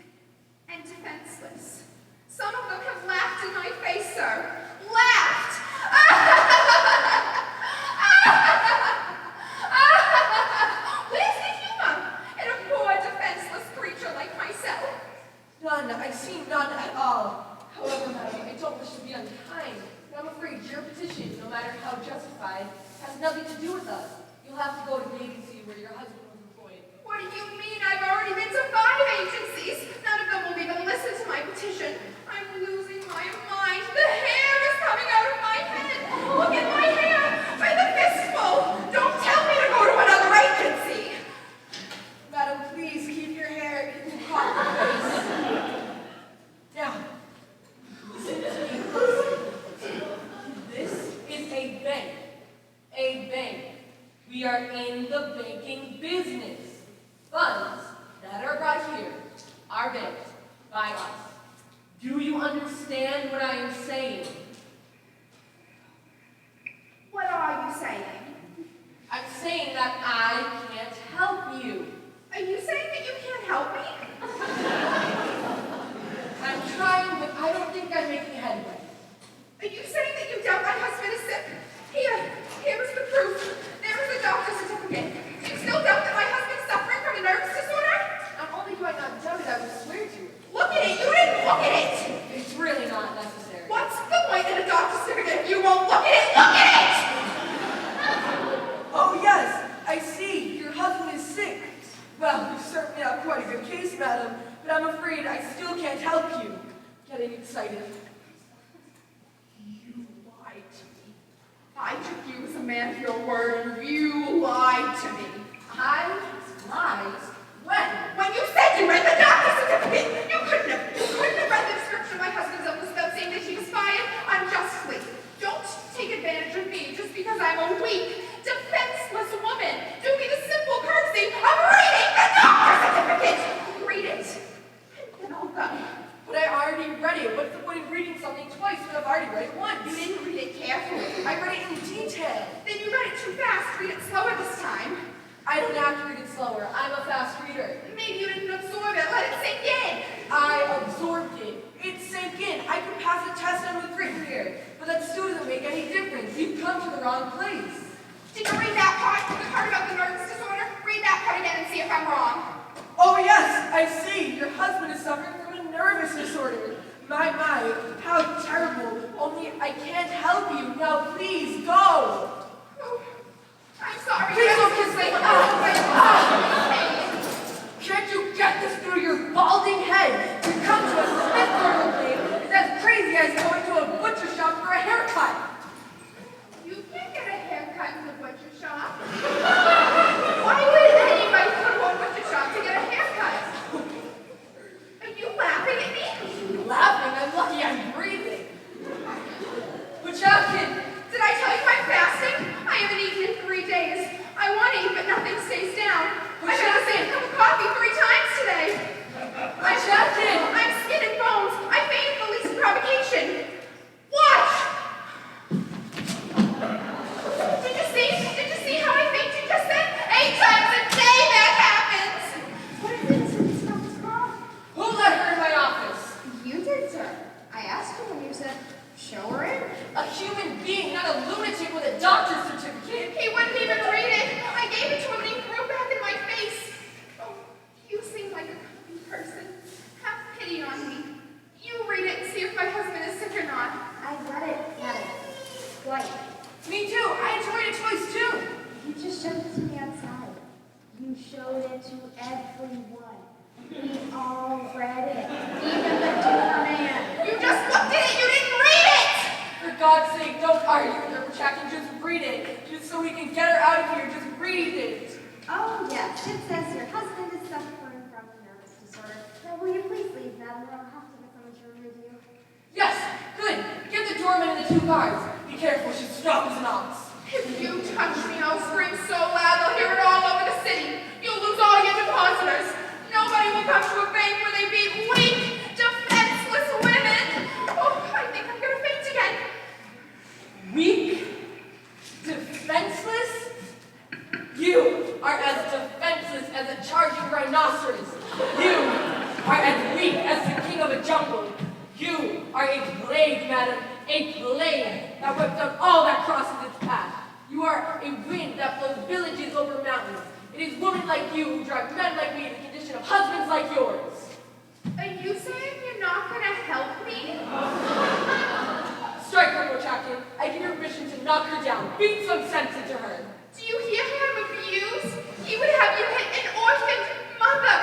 and defenseless. Some of them have laughed in my face, sir. Laughed! Where's the humor in a poor, defenseless creature like myself? None, I see none at all. However, madam, I don't wish to be unkind, but I'm afraid your petition, no matter how justified, has nothing to do with us. You'll have to go to the agency where your husband was employed. What do you mean? I've already been to 5 agencies. None of them will even listen to my petition. I'm losing my mind. The hair is coming out of my head. Look at my hair by the fistful. Don't tell me to go to another agency. Madam, please keep your hair in the proper place. Now, listen to me closely. This is a bank. A bank. We are in the banking business. Funds that are brought here are banked by us. Do you understand what I am saying? What are you saying? I'm saying that I can't help you. Are you saying that you can't help me? I'm trying, but I don't think I'm making headway. Are you saying that you doubt my husband is sick? Here is the proof. There is a doctor's certificate. Do you still doubt that my husband's suffering from a nervous disorder? Not only do I not doubt it, I would swear to it. Look at it. You didn't look at it. It's really not necessary. What's the point in a doctor's certificate if you won't look at it? Look at it! Oh, yes, I see. Your husband is sick. Well, you certainly have quite a good case, madam, but I'm afraid I still can't help you. Getting excited. You lied to me. I took you as a man of your word, and you lied to me. I lied? When? When you said you read the doctor's certificate! You couldn't have read the description of my husband's illness without saying that he was fired unjustly. Don't take advantage of me just because I'm a weak, defenseless woman. Do me the simple courtesy of reading the doctor's certificate! Read it, and then I'll go. But I already read it. What's the point of reading something twice when I've already read it once? You didn't read it carefully. I read it in detail. Then you read it too fast. Read it slower this time. I don't have to read it slower. I'm a fast reader. Maybe you didn't absorb it. Let it sink in. I absorbed it. It sank in. I could pass a test on what's written here. But that still doesn't make any difference. You've come to the wrong place. Did you read that part? The part about the nervous disorder? Read that part again and see if I'm wrong. Oh, yes, I see. Your husband is suffering from a nervous disorder. My, how terrible. Only I can't help you. Now, please, go. Oh, I'm sorry. Please don't kiss me. Can't you get this through your balding head? To come to a Smith place is as crazy as going to a butcher shop for a haircut. You can't get a haircut in the butcher shop. Why would anybody go to a butcher shop to get a haircut? Are you laughing at me? Laughing? I'm lucky I'm breathing. Watch out, kid. Did I tell you I'm fasting? I haven't eaten in 3 days. I want to eat, but nothing stays down. waiting on me. You read it and see if my husband is sick or not. I read it, Madam. Twice. Me too. I enjoyed it twice too. You just showed it to me outside. You showed it to everyone. We all read it. Even the doorman. You just looked at it, you didn't read it! For God's sake, don't argue with her, Jackie. Just read it. Just so we can get her out of here. Just read it. Oh, yes. It says your husband is suffering from a nervous disorder. Now, will you please leave, Madam, or I'll have to get someone to remove you. Yes, good. Get the doorman and the 2 guards. Be careful, she's strong as an ox. If you touch me, I'll scream so loud they'll hear it all over the city. You'll lose all your depositors. Nobody will come to a bank where they beat weak, defenseless women. Oh, I think I'm gonna faint again. Weak? Defenseless? You are as defenseless as a charging rhinoceros. You are as weak as the king of a jungle. You are a plague, madam, a plague that wipes out all that crosses its path. You are a wind that blows villages over mountains. It is women like you who drive men like me to the condition of husbands like yours. Are you saying you're not gonna help me? Strike her, Captain. I give you permission to knock her down. Beat some sense into her. Do you hear how I'm abused? He would have you hit an orphaned mother.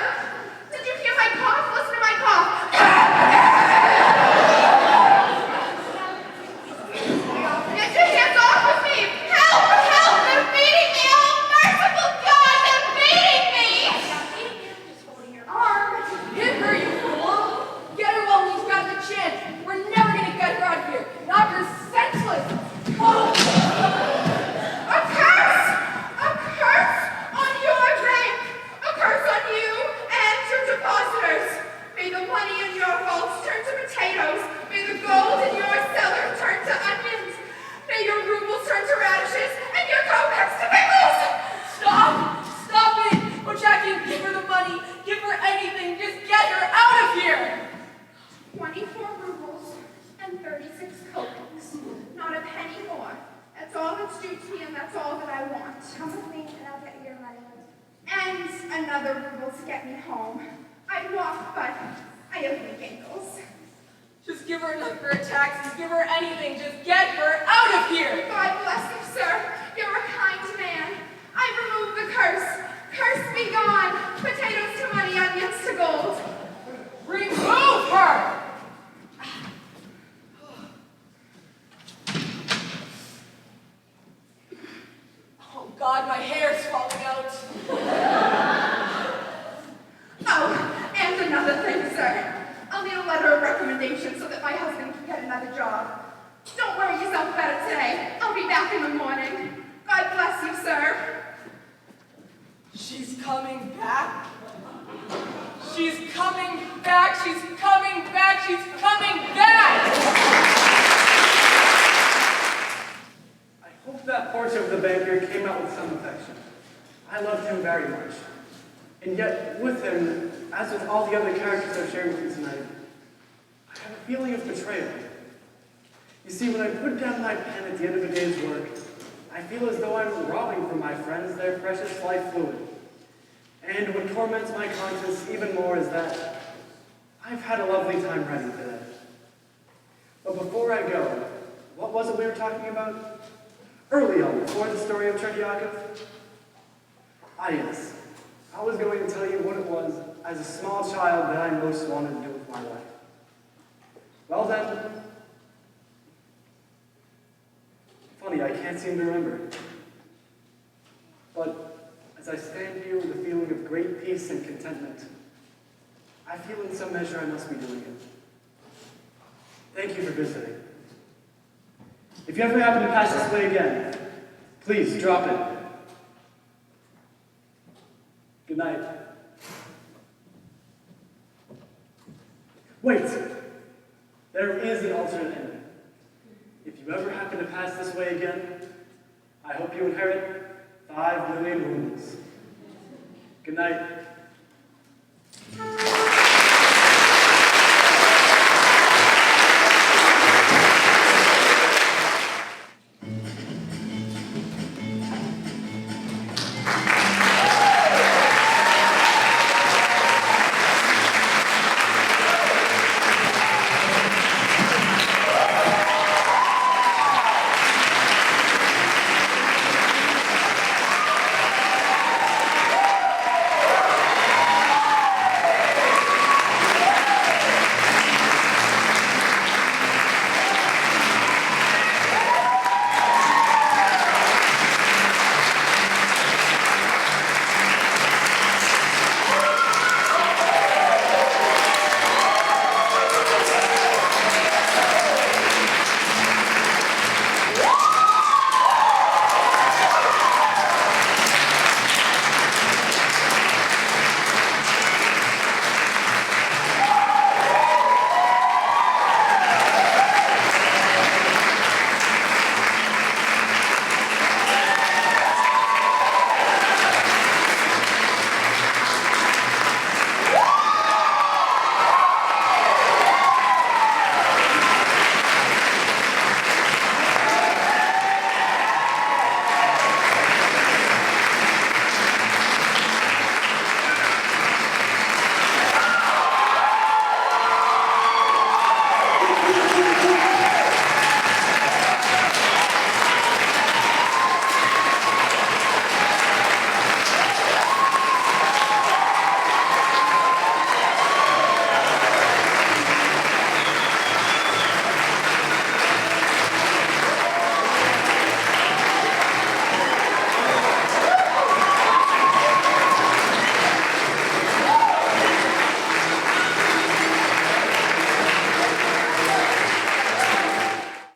Did you hear my cough? Listen to my cough. Get your hands off of me! Help! Help! They're beating me! Oh, merciful God! They're beating me! Just holding your arm. Hit her, you fool! Get her while we've got the chance. We're never gonna get her out of here. Knock her senseless. Oh. A curse! A curse on your bank! A curse on you and your depositors! May the money in your vaults turn to potatoes! May the gold in your cellar turn to onions! May your rubles turn to radishes and your kopecks to pickles! Stop! Stop it! Oh, Jackie, give her the money. Give her anything. Just get her out of here. 24 rubles and 36 kopecks. Not a penny more. That's all that's due to me and that's all that I want. Come with me and I'll get your money. And another ruble to get me home. I'd walk, but I have weak ankles. Just give her enough for a taxi. Give her anything. Just get her out of here. God bless you, sir. You're a kind man. I remove the curse. Curse be gone. Potatoes to money, onions to gold. Remove her! Oh God, my hair's falling out. Oh, and another thing, sir. I'll need a letter of recommendation so that my husband can get another job. Don't worry yourself about it today. I'll be back in the morning. God bless you, sir. She's coming back. She's coming back. She's coming back. She's coming back. I hope that portrait of the banker came out with some affection. I loved him very much. And yet, with him, as with all the other characters I've shared with you tonight, I have a feeling of betrayal. You see, when I put down my pen at the end of a day's work, I feel as though I'm robbing from my friends their precious life fluid. And what torments my conscience even more is that I've had a lovely time writing today. But before I go, what was it we were talking about? Early on, before the story of Cherniakov? Ah, yes. I was going to tell you what it was, as a small child, that I most wanted to do with my life. Well then, funny, I can't seem to remember. But as I stand here with a feeling of great peace and contentment, I feel in some measure I must be doing it. Thank you for visiting. If you ever happen to pass this way again, please drop in. Good night. Wait! There is an alternate ending. If you ever happen to pass this way again, I hope you inherit 5 million rubles. Good night.